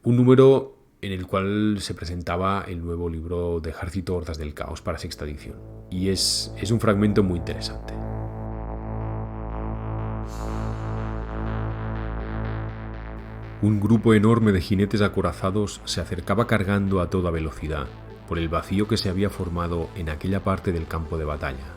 un número en el cual se presentaba el nuevo libro de Ejército Hordas del Caos para sexta edición. Y es un fragmento muy interesante. Un grupo enorme de jinetes acorazados se acercaba cargando a toda velocidad por el vacío que se había formado en aquella parte del campo de batalla,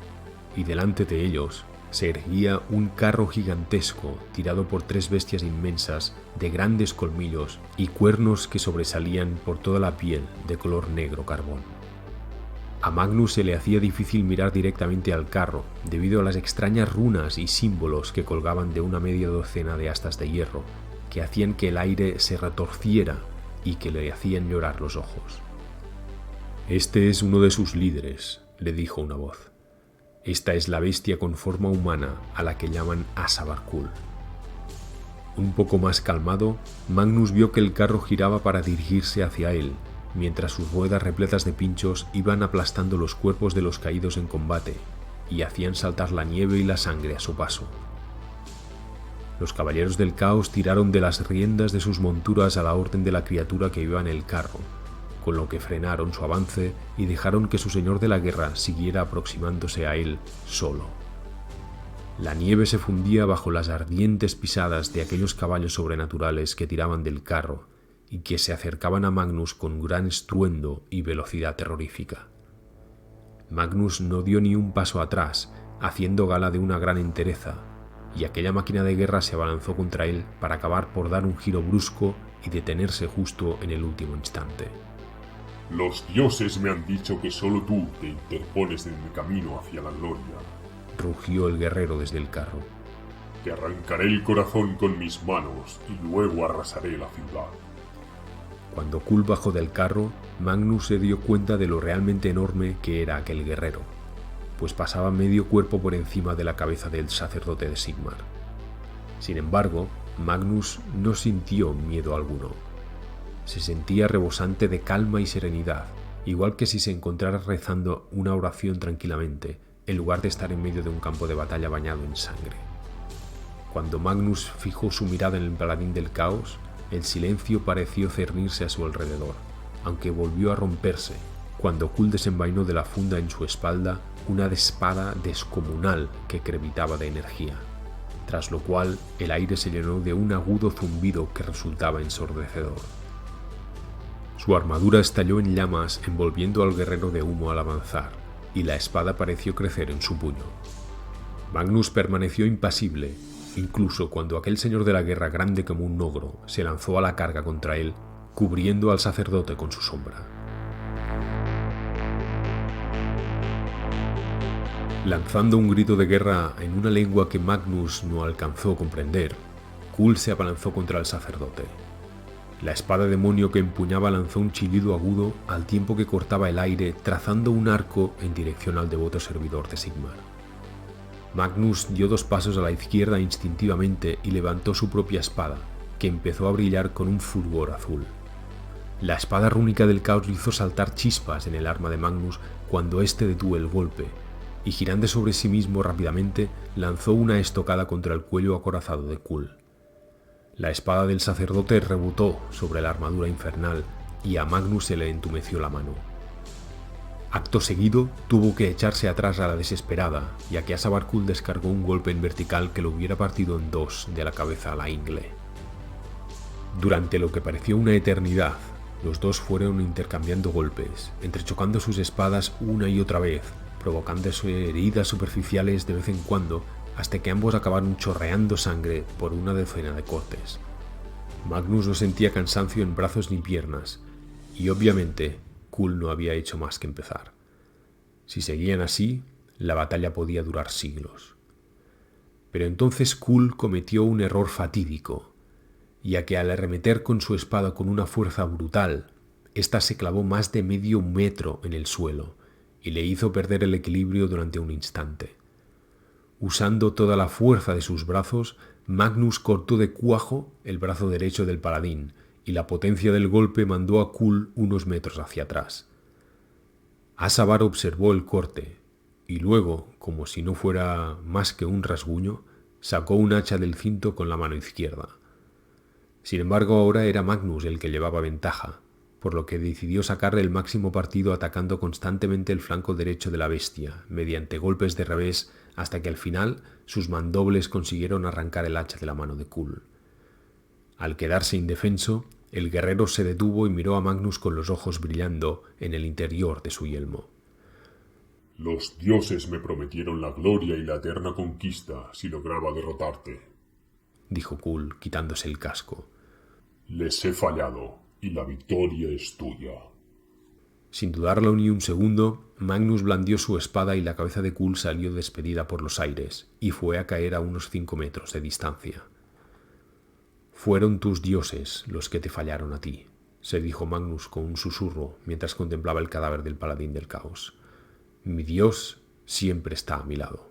y delante de ellos se erguía un carro gigantesco tirado por tres bestias inmensas de grandes colmillos y cuernos que sobresalían por toda la piel de color negro carbón. A Magnus se le hacía difícil mirar directamente al carro debido a las extrañas runas y símbolos que colgaban de una media docena de astas de hierro que hacían que el aire se retorciera y que le hacían llorar los ojos. Este es uno de sus líderes, le dijo una voz. Esta es la bestia con forma humana a la que llaman Asabarkul. Un poco más calmado, Magnus vio que el carro giraba para dirigirse hacia él, mientras sus ruedas repletas de pinchos iban aplastando los cuerpos de los caídos en combate y hacían saltar la nieve y la sangre a su paso. Los caballeros del caos tiraron de las riendas de sus monturas a la orden de la criatura que iba en el carro, con lo que frenaron su avance y dejaron que su señor de la guerra siguiera aproximándose a él solo. La nieve se fundía bajo las ardientes pisadas de aquellos caballos sobrenaturales que tiraban del carro y que se acercaban a Magnus con gran estruendo y velocidad terrorífica. Magnus no dio ni un paso atrás, haciendo gala de una gran entereza, y aquella máquina de guerra se abalanzó contra él para acabar por dar un giro brusco y detenerse justo en el último instante. Los dioses me han dicho que solo tú te interpones en el camino hacia la gloria, rugió el guerrero desde el carro. Te arrancaré el corazón con mis manos y luego arrasaré la ciudad. Cuando Kull bajó del carro, Magnus se dio cuenta de lo realmente enorme que era aquel guerrero, pues pasaba medio cuerpo por encima de la cabeza del sacerdote de Sigmar. Sin embargo, Magnus no sintió miedo alguno. Se sentía rebosante de calma y serenidad, igual que si se encontrara rezando una oración tranquilamente, en lugar de estar en medio de un campo de batalla bañado en sangre. Cuando Magnus fijó su mirada en el paladín del caos, el silencio pareció cernirse a su alrededor, aunque volvió a romperse cuando Kull desenvainó de la funda en su espalda una espada descomunal que crepitaba de energía, tras lo cual el aire se llenó de un agudo zumbido que resultaba ensordecedor. Su armadura estalló en llamas envolviendo al guerrero de humo al avanzar, y la espada pareció crecer en su puño. Magnus permaneció impasible, incluso cuando aquel señor de la guerra grande como un ogro se lanzó a la carga contra él, cubriendo al sacerdote con su sombra. Lanzando un grito de guerra en una lengua que Magnus no alcanzó a comprender, Kull se abalanzó contra el sacerdote. La espada demonio que empuñaba lanzó un chillido agudo al tiempo que cortaba el aire trazando un arco en dirección al devoto servidor de Sigmar. Magnus dio 2 pasos a la izquierda instintivamente y levantó su propia espada, que empezó a brillar con un fulgor azul. La espada rúnica del caos hizo saltar chispas en el arma de Magnus cuando éste detuvo el golpe, y girando sobre sí mismo rápidamente, lanzó una estocada contra el cuello acorazado de Kull. La espada del sacerdote rebotó sobre la armadura infernal y a Magnus se le entumeció la mano. Acto seguido, tuvo que echarse atrás a la desesperada, ya que Asabarkul descargó un golpe en vertical que lo hubiera partido en 2 de la cabeza a la ingle. Durante lo que pareció una eternidad, los dos fueron intercambiando golpes, entrechocando sus espadas una y otra vez, provocándose heridas superficiales de vez en cuando, hasta que ambos acabaron chorreando sangre por una decena de cortes. Magnus no sentía cansancio en brazos ni piernas, y obviamente Kull no había hecho más que empezar. Si seguían así, la batalla podía durar siglos. Pero entonces Kull cometió un error fatídico, ya que al arremeter con su espada con una fuerza brutal, ésta se clavó más de medio metro en el suelo y le hizo perder el equilibrio durante un instante. Usando toda la fuerza de sus brazos, Magnus cortó de cuajo el brazo derecho del paladín, y la potencia del golpe mandó a Kull unos metros hacia atrás. Asabar observó el corte, y luego, como si no fuera más que un rasguño, sacó un hacha del cinto con la mano izquierda. Sin embargo, ahora era Magnus el que llevaba ventaja, por lo que decidió sacarle el máximo partido atacando constantemente el flanco derecho de la bestia, mediante golpes de revés, hasta que al final sus mandobles consiguieron arrancar el hacha de la mano de Kull. Al quedarse indefenso, el guerrero se detuvo y miró a Magnus con los ojos brillando en el interior de su yelmo. Los dioses me prometieron la gloria y la eterna conquista si lograba derrotarte, dijo Kull, quitándose el casco. Les he fallado, y la victoria es tuya. Sin dudarlo ni un segundo, Magnus blandió su espada y la cabeza de Kull salió despedida por los aires y fue a caer a unos 5 metros de distancia. Fueron tus dioses los que te fallaron a ti, se dijo Magnus con un susurro mientras contemplaba el cadáver del paladín del caos. Mi Dios siempre está a mi lado.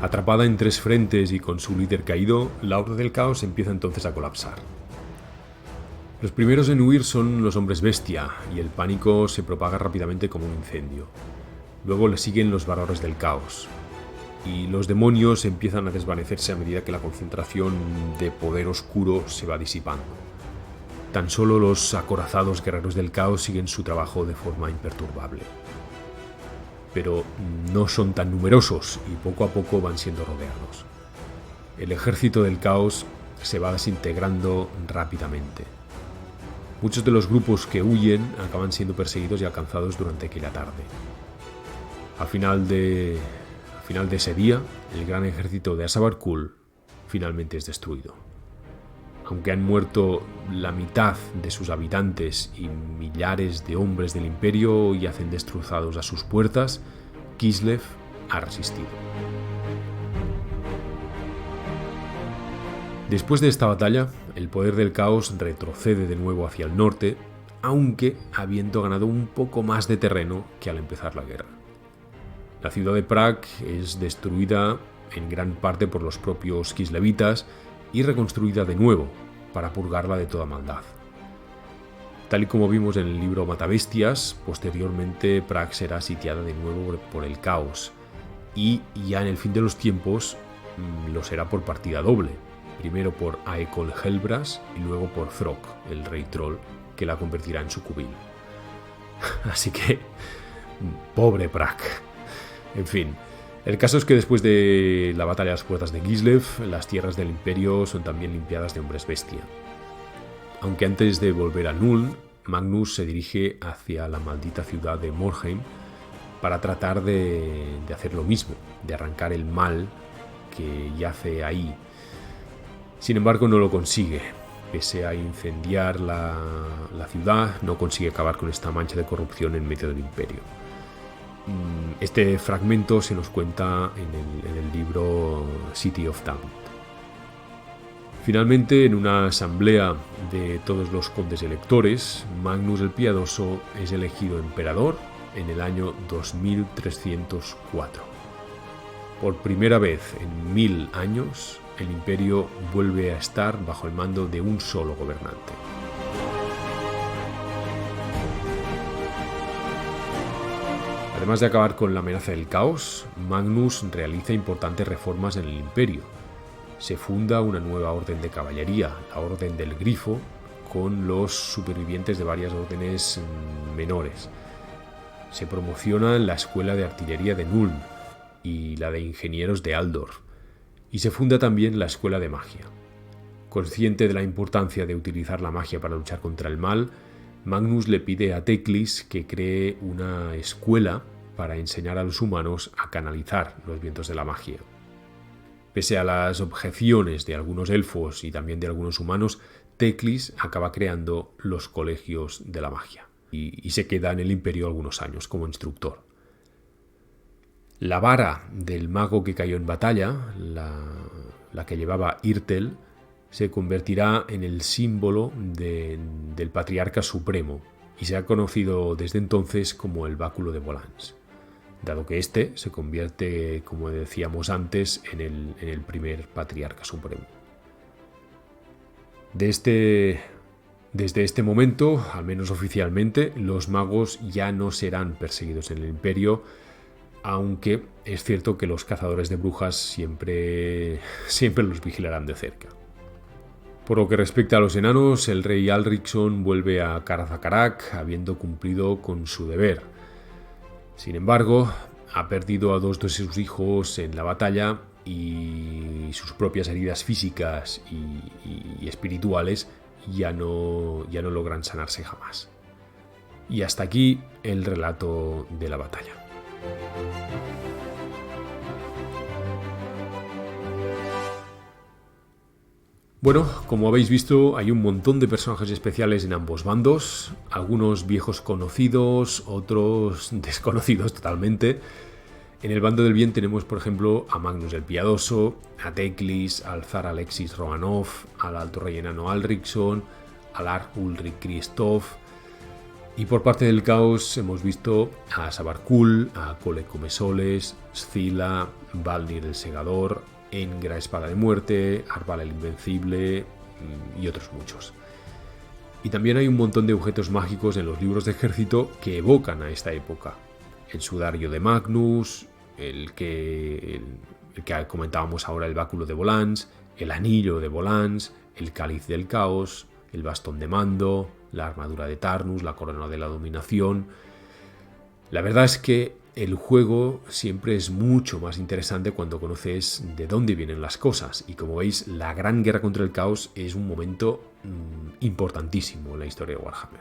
Atrapada en 3 frentes y con su líder caído, la Horda del Caos empieza entonces a colapsar. Los primeros en huir son los hombres bestia, y el pánico se propaga rápidamente como un incendio. Luego le siguen los varones del caos, y los demonios empiezan a desvanecerse a medida que la concentración de poder oscuro se va disipando. Tan solo los acorazados guerreros del caos siguen su trabajo de forma imperturbable. Pero no son tan numerosos y poco a poco van siendo rodeados. El ejército del caos se va desintegrando rápidamente. Muchos de los grupos que huyen acaban siendo perseguidos y alcanzados durante aquella tarde. Al final de ese día, el gran ejército de Asabarkul finalmente es destruido. Aunque han muerto la mitad de sus habitantes y millares de hombres del imperio yacen destrozados a sus puertas, Kislev ha resistido. Después de esta batalla, el poder del caos retrocede de nuevo hacia el norte, aunque habiendo ganado un poco más de terreno que al empezar la guerra. La ciudad de Prag es destruida en gran parte por los propios kislevitas y reconstruida de nuevo para purgarla de toda maldad. Tal y como vimos en el libro Matabestias, posteriormente Prag será sitiada de nuevo por el caos y ya en el fin de los tiempos lo será por partida doble, primero por Aekol Helbras y luego por Throg, el rey troll, que la convertirá en su cubil. Así que, pobre Prag. En fin, el caso es que después de la batalla a las puertas de Kislev, las tierras del imperio son también limpiadas de hombres bestia. Aunque antes de volver a Nuln, Magnus se dirige hacia la maldita ciudad de Morheim para tratar de hacer lo mismo, de arrancar el mal que yace ahí. Sin embargo, no lo consigue. Pese a incendiar la ciudad, no consigue acabar con esta mancha de corrupción en medio del imperio. Este fragmento se nos cuenta en el libro City of Damned. Finalmente, en una asamblea de todos los condes electores, Magnus el Piadoso es elegido emperador en el año 2304. Por primera vez en 1000 años, el imperio vuelve a estar bajo el mando de un solo gobernante. Además de acabar con la amenaza del caos, Magnus realiza importantes reformas en el imperio. Se funda una nueva orden de caballería, la Orden del Grifo, con los supervivientes de varias órdenes menores. Se promociona la Escuela de Artillería de Nuln y la de Ingenieros de Aldorf, y se funda también la Escuela de Magia. Consciente de la importancia de utilizar la magia para luchar contra el mal, Magnus le pide a Teclis que cree una escuela para enseñar a los humanos a canalizar los vientos de la magia. Pese a las objeciones de algunos elfos y también de algunos humanos, Teclis acaba creando los colegios de la magia y se queda en el imperio algunos años como instructor. La vara del mago que cayó en batalla, la que llevaba Irtel, se convertirá en el símbolo del Patriarca Supremo y se ha conocido desde entonces como el Báculo de Volans, dado que este se convierte, como decíamos antes, en el primer Patriarca Supremo. Desde este momento, al menos oficialmente, los magos ya no serán perseguidos en el Imperio, aunque es cierto que los cazadores de brujas siempre los vigilarán de cerca. Por lo que respecta a los enanos, el rey Alriksson vuelve a Karazakarak habiendo cumplido con su deber. Sin embargo, ha perdido a 2 de sus hijos en la batalla y sus propias heridas físicas y espirituales ya no logran sanarse jamás. Y hasta aquí el relato de la batalla. Bueno, como habéis visto, hay un montón de personajes especiales en ambos bandos, algunos viejos conocidos, otros desconocidos totalmente, En el bando del bien tenemos, por ejemplo, a Magnus el Piadoso, a Teclis, al zar Alexis Romanov, al alto rey enano Alriksson, al Arch Ulrich Kristoff. Y por parte del caos hemos visto a Sabarkul, a Kole Comesoles, Scylla, Valnir el Segador, Engra Espada de Muerte, Arval el Invencible y otros muchos. Y también hay un montón de objetos mágicos en los libros de ejército que evocan a esta época. El sudario de Magnus, el que comentábamos ahora, el báculo de Volans, el anillo de Volans, el cáliz del caos, el bastón de mando, la armadura de Tarnus, la corona de la dominación. La verdad es que el juego siempre es mucho más interesante cuando conoces de dónde vienen las cosas, y como veis, la gran guerra contra el caos es un momento importantísimo en la historia de Warhammer.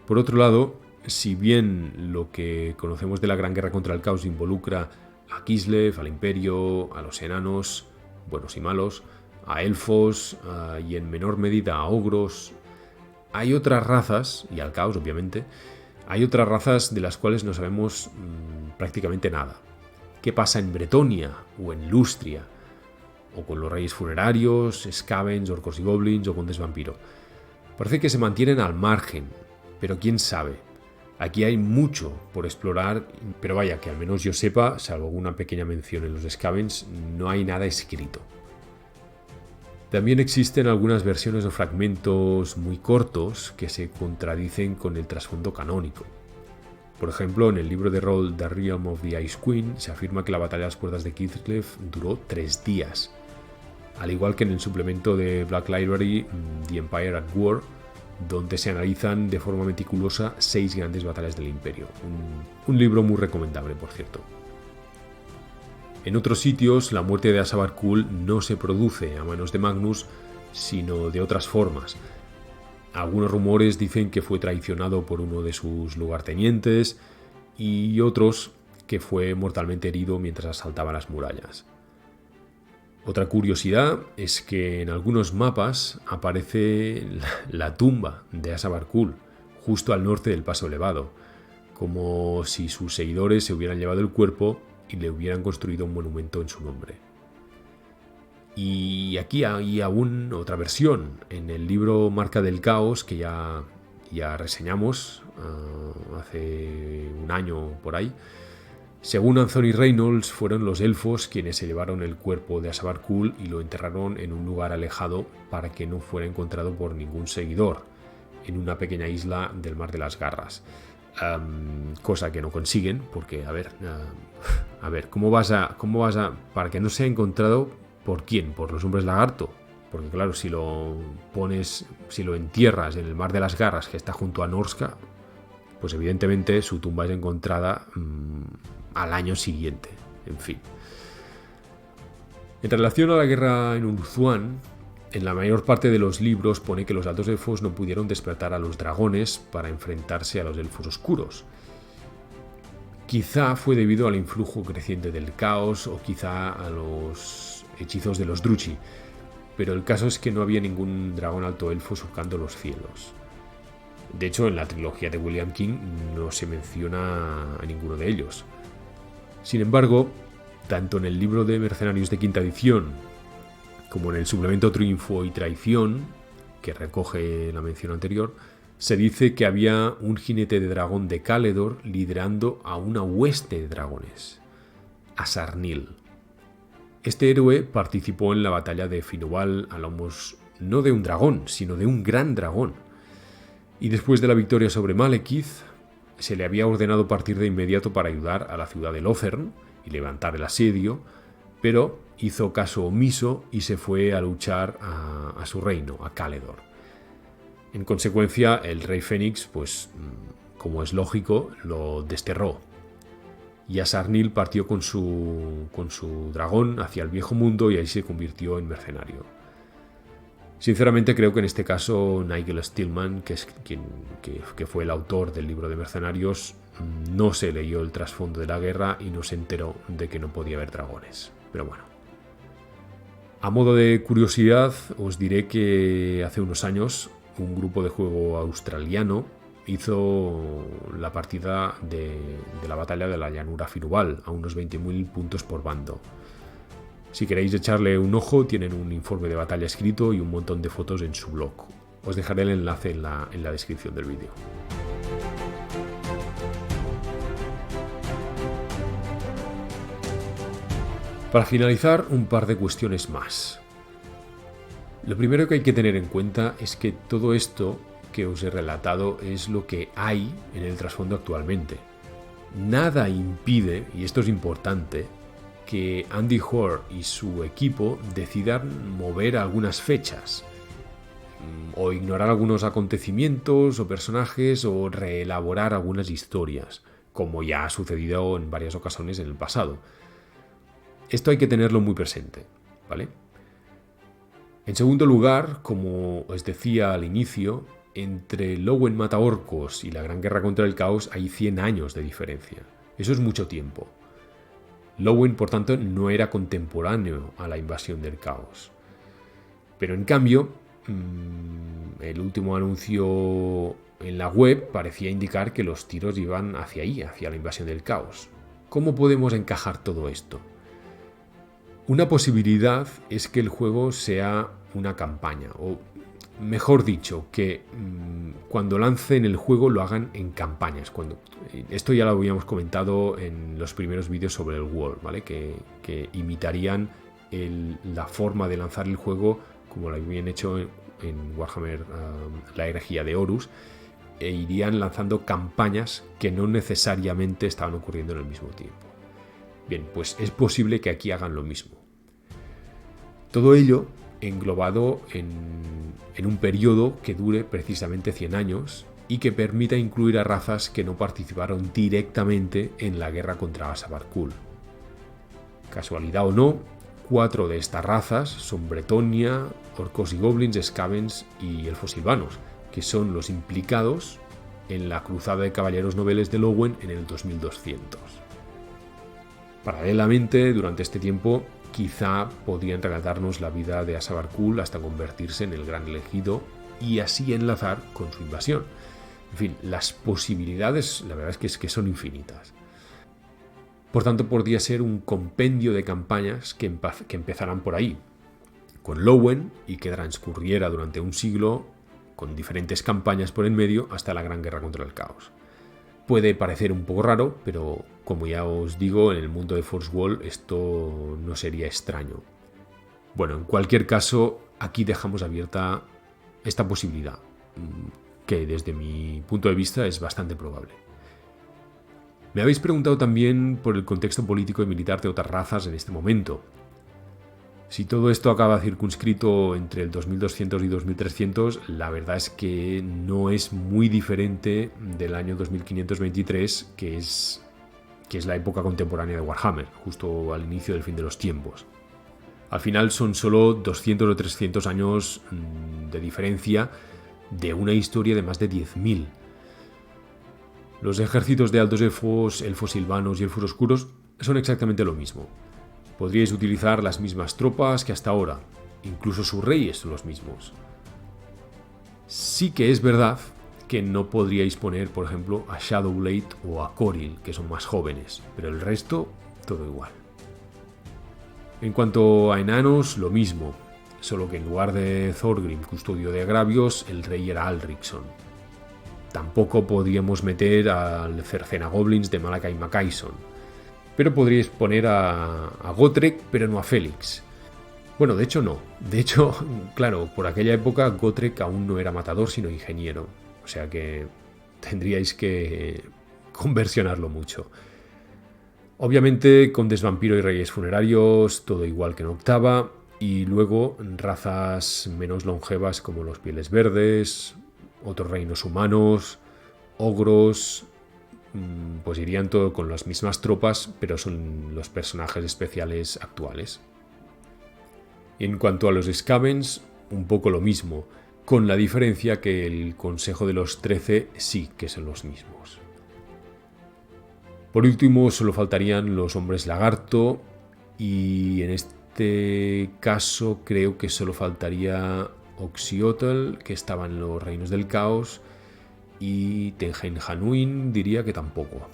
Por otro lado, si bien lo que conocemos de la gran guerra contra el caos involucra a Kislev, al Imperio, a los enanos, buenos y malos, a elfos y en menor medida a ogros, hay otras razas, y al caos obviamente, hay otras razas de las cuales no sabemos prácticamente nada. ¿Qué pasa en Bretonia o en Lustria? O con los reyes funerarios, Skavens, orcos y goblins o condes vampiro. Parece que se mantienen al margen, pero quién sabe. Aquí hay mucho por explorar, pero vaya, que al menos yo sepa, salvo alguna pequeña mención en los Skavens, no hay nada escrito. También existen algunas versiones o fragmentos muy cortos que se contradicen con el trasfondo canónico. Por ejemplo, en el libro de rol The Realm of the Ice Queen se afirma que la batalla a las puertas de Kislev duró 3 días, al igual que en el suplemento de Black Library The Empire at War, donde se analizan de forma meticulosa 6 grandes batallas del Imperio. Un libro muy recomendable, por cierto. En otros sitios, la muerte de Asabarkul no se produce a manos de Magnus, sino de otras formas. Algunos rumores dicen que fue traicionado por uno de sus lugartenientes y otros que fue mortalmente herido mientras asaltaba las murallas. Otra curiosidad es que en algunos mapas aparece la tumba de Asabarkul, justo al norte del Paso Elevado, como si sus seguidores se hubieran llevado el cuerpo y le hubieran construido un monumento en su nombre. Y aquí hay aún otra versión. En el libro Marca del Caos, que ya reseñamos hace un año por ahí, según Anthony Reynolds, fueron los elfos quienes se llevaron el cuerpo de Asabarkul y lo enterraron en un lugar alejado para que no fuera encontrado por ningún seguidor, en una pequeña isla del Mar de las Garras. Cosa que no consiguen, porque, a ver, ¿cómo vas a, para que no sea encontrado por quién? ¿Por los hombres lagarto? Porque claro, si lo entierras en el Mar de las Garras, que está junto a Norska, pues evidentemente su tumba es encontrada al año siguiente. En fin. En relación a la guerra en Urzuan, en la mayor parte de los libros pone que los altos elfos no pudieron despertar a los dragones para enfrentarse a los elfos oscuros. Quizá fue debido al influjo creciente del caos o quizá a los hechizos de los Druchi, pero el caso es que no había ningún dragón alto elfo surcando los cielos. De hecho, en la trilogía de William King no se menciona a ninguno de ellos. Sin embargo, tanto en el libro de Mercenarios de quinta edición como en el suplemento Triunfo y Traición, que recoge la mención anterior, se dice que había un jinete de dragón de Caledor liderando a una hueste de dragones, Asarnil. Este héroe participó en la batalla de Finuval a lomos no de un dragón, sino de un gran dragón. Y después de la victoria sobre Malekith, se le había ordenado partir de inmediato para ayudar a la ciudad de Lothern y levantar el asedio, pero hizo caso omiso y se fue a luchar a su reino, a Caledor. En consecuencia, el rey Fénix, pues como es lógico, lo desterró. Y Asarnil partió con su dragón hacia el viejo mundo y ahí se convirtió en mercenario. Sinceramente creo que en este caso Nigel Stillman, que fue el autor del libro de Mercenarios, no se leyó el trasfondo de la guerra y no se enteró de que no podía haber dragones. Pero bueno. A modo de curiosidad, os diré que hace unos años un grupo de juego australiano hizo la partida de la batalla de la llanura Firubal a unos 20.000 puntos por bando. Si queréis echarle un ojo, tienen un informe de batalla escrito y un montón de fotos en su blog. Os dejaré el enlace en la descripción del vídeo. Para finalizar, un par de cuestiones más. Lo primero que hay que tener en cuenta es que todo esto que os he relatado es lo que hay en el trasfondo actualmente. Nada impide, y esto es importante, que Andy Hoare y su equipo decidan mover algunas fechas, o ignorar algunos acontecimientos o personajes, o reelaborar algunas historias, como ya ha sucedido en varias ocasiones en el pasado. Esto hay que tenerlo muy presente, ¿vale? En segundo lugar, como os decía al inicio, entre Lowen Mataorcos y la Gran Guerra contra el Caos hay 100 años de diferencia. Eso es mucho tiempo. Lowen, por tanto, no era contemporáneo a la invasión del Caos. Pero en cambio, el último anuncio en la web parecía indicar que los tiros iban hacia ahí, hacia la invasión del Caos. ¿Cómo podemos encajar todo esto? Una posibilidad es que el juego sea una campaña, o mejor dicho, que cuando lancen el juego lo hagan en campañas. Esto ya lo habíamos comentado en los primeros vídeos sobre el World, ¿vale? Que imitarían la forma de lanzar el juego como lo habían hecho en Warhammer, la herejía de Horus, e irían lanzando campañas que no necesariamente estaban ocurriendo en el mismo tiempo. Bien, pues es posible que aquí hagan lo mismo. Todo ello englobado en un periodo que dure precisamente 100 años y que permita incluir a razas que no participaron directamente en la guerra contra Asabarkul. Casualidad o no, 4 de estas razas son Bretonia, orcos y goblins, Skavens y elfos silvanos, que son los implicados en la cruzada de caballeros nobles de Lowen en el 2200. Paralelamente, durante este tiempo, quizá podrían relatarnos la vida de Asabarkul hasta convertirse en el gran elegido y así enlazar con su invasión. En fin, las posibilidades, la verdad es que son infinitas. Por tanto, podría ser un compendio de campañas que empezarán por ahí, con Lowen, y que transcurriera durante un siglo, con diferentes campañas por en medio, hasta la Gran Guerra contra el Caos. Puede parecer un poco raro, pero como ya os digo, en el mundo de Force World esto no sería extraño. Bueno, en cualquier caso, aquí dejamos abierta esta posibilidad, que desde mi punto de vista es bastante probable. Me habéis preguntado también por el contexto político y militar de otras razas en este momento. Si todo esto acaba circunscrito entre el 2200 y 2300, la verdad es que no es muy diferente del año 2523, que es la época contemporánea de Warhammer, justo al inicio del fin de los tiempos. Al final son solo 200 o 300 años de diferencia de una historia de más de 10.000. Los ejércitos de altos elfos, elfos silvanos y elfos oscuros son exactamente lo mismo. Podríais utilizar las mismas tropas que hasta ahora, incluso sus reyes son los mismos. Sí que es verdad que no podríais poner, por ejemplo, a Shadowblade o a Coril, que son más jóvenes, pero el resto, todo igual. En cuanto a enanos, lo mismo, solo que en lugar de Thorgrim, custodio de agravios, el rey era Alriksson. Tampoco podríamos meter al Cercena Goblins de Malakai Makaison, pero podríais poner a Gotrek, pero no a Félix. Bueno, de hecho no. De hecho, claro, por aquella época Gotrek aún no era matador, sino ingeniero. O sea que tendríais que conversionarlo mucho. Obviamente, condes vampiro y reyes funerarios, todo igual que en octava. Y luego razas menos longevas como los pieles verdes, otros reinos humanos, ogros, pues irían todo con las mismas tropas, pero son los personajes especiales actuales. En cuanto a los Skavens, un poco lo mismo, con la diferencia que el Consejo de los 13 sí que son los mismos. Por último, solo faltarían los hombres lagarto, y en este caso creo que solo faltaría Oxiotl, que estaba en los Reinos del Caos, y Tengen Hanui diría que tampoco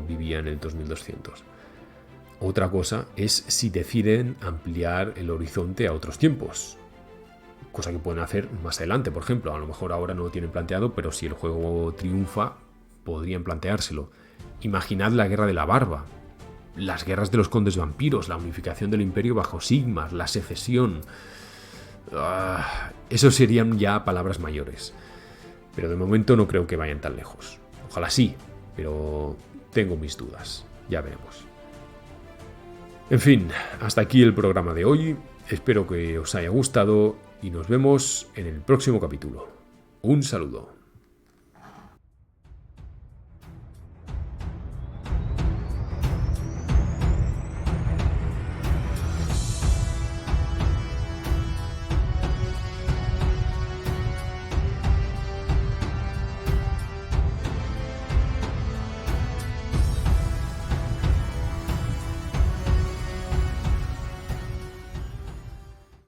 vivía en el 2200. Otra cosa es si deciden ampliar el horizonte a otros tiempos, cosa que pueden hacer más adelante, por ejemplo. A lo mejor ahora no lo tienen planteado, pero si el juego triunfa, podrían planteárselo. Imaginad la Guerra de la Barba, las guerras de los condes vampiros, la unificación del imperio bajo Sigmar, la secesión. Eso serían ya palabras mayores. Pero de momento no creo que vayan tan lejos. Ojalá sí, pero tengo mis dudas. Ya veremos. En fin, hasta aquí el programa de hoy. Espero que os haya gustado y nos vemos en el próximo capítulo. Un saludo.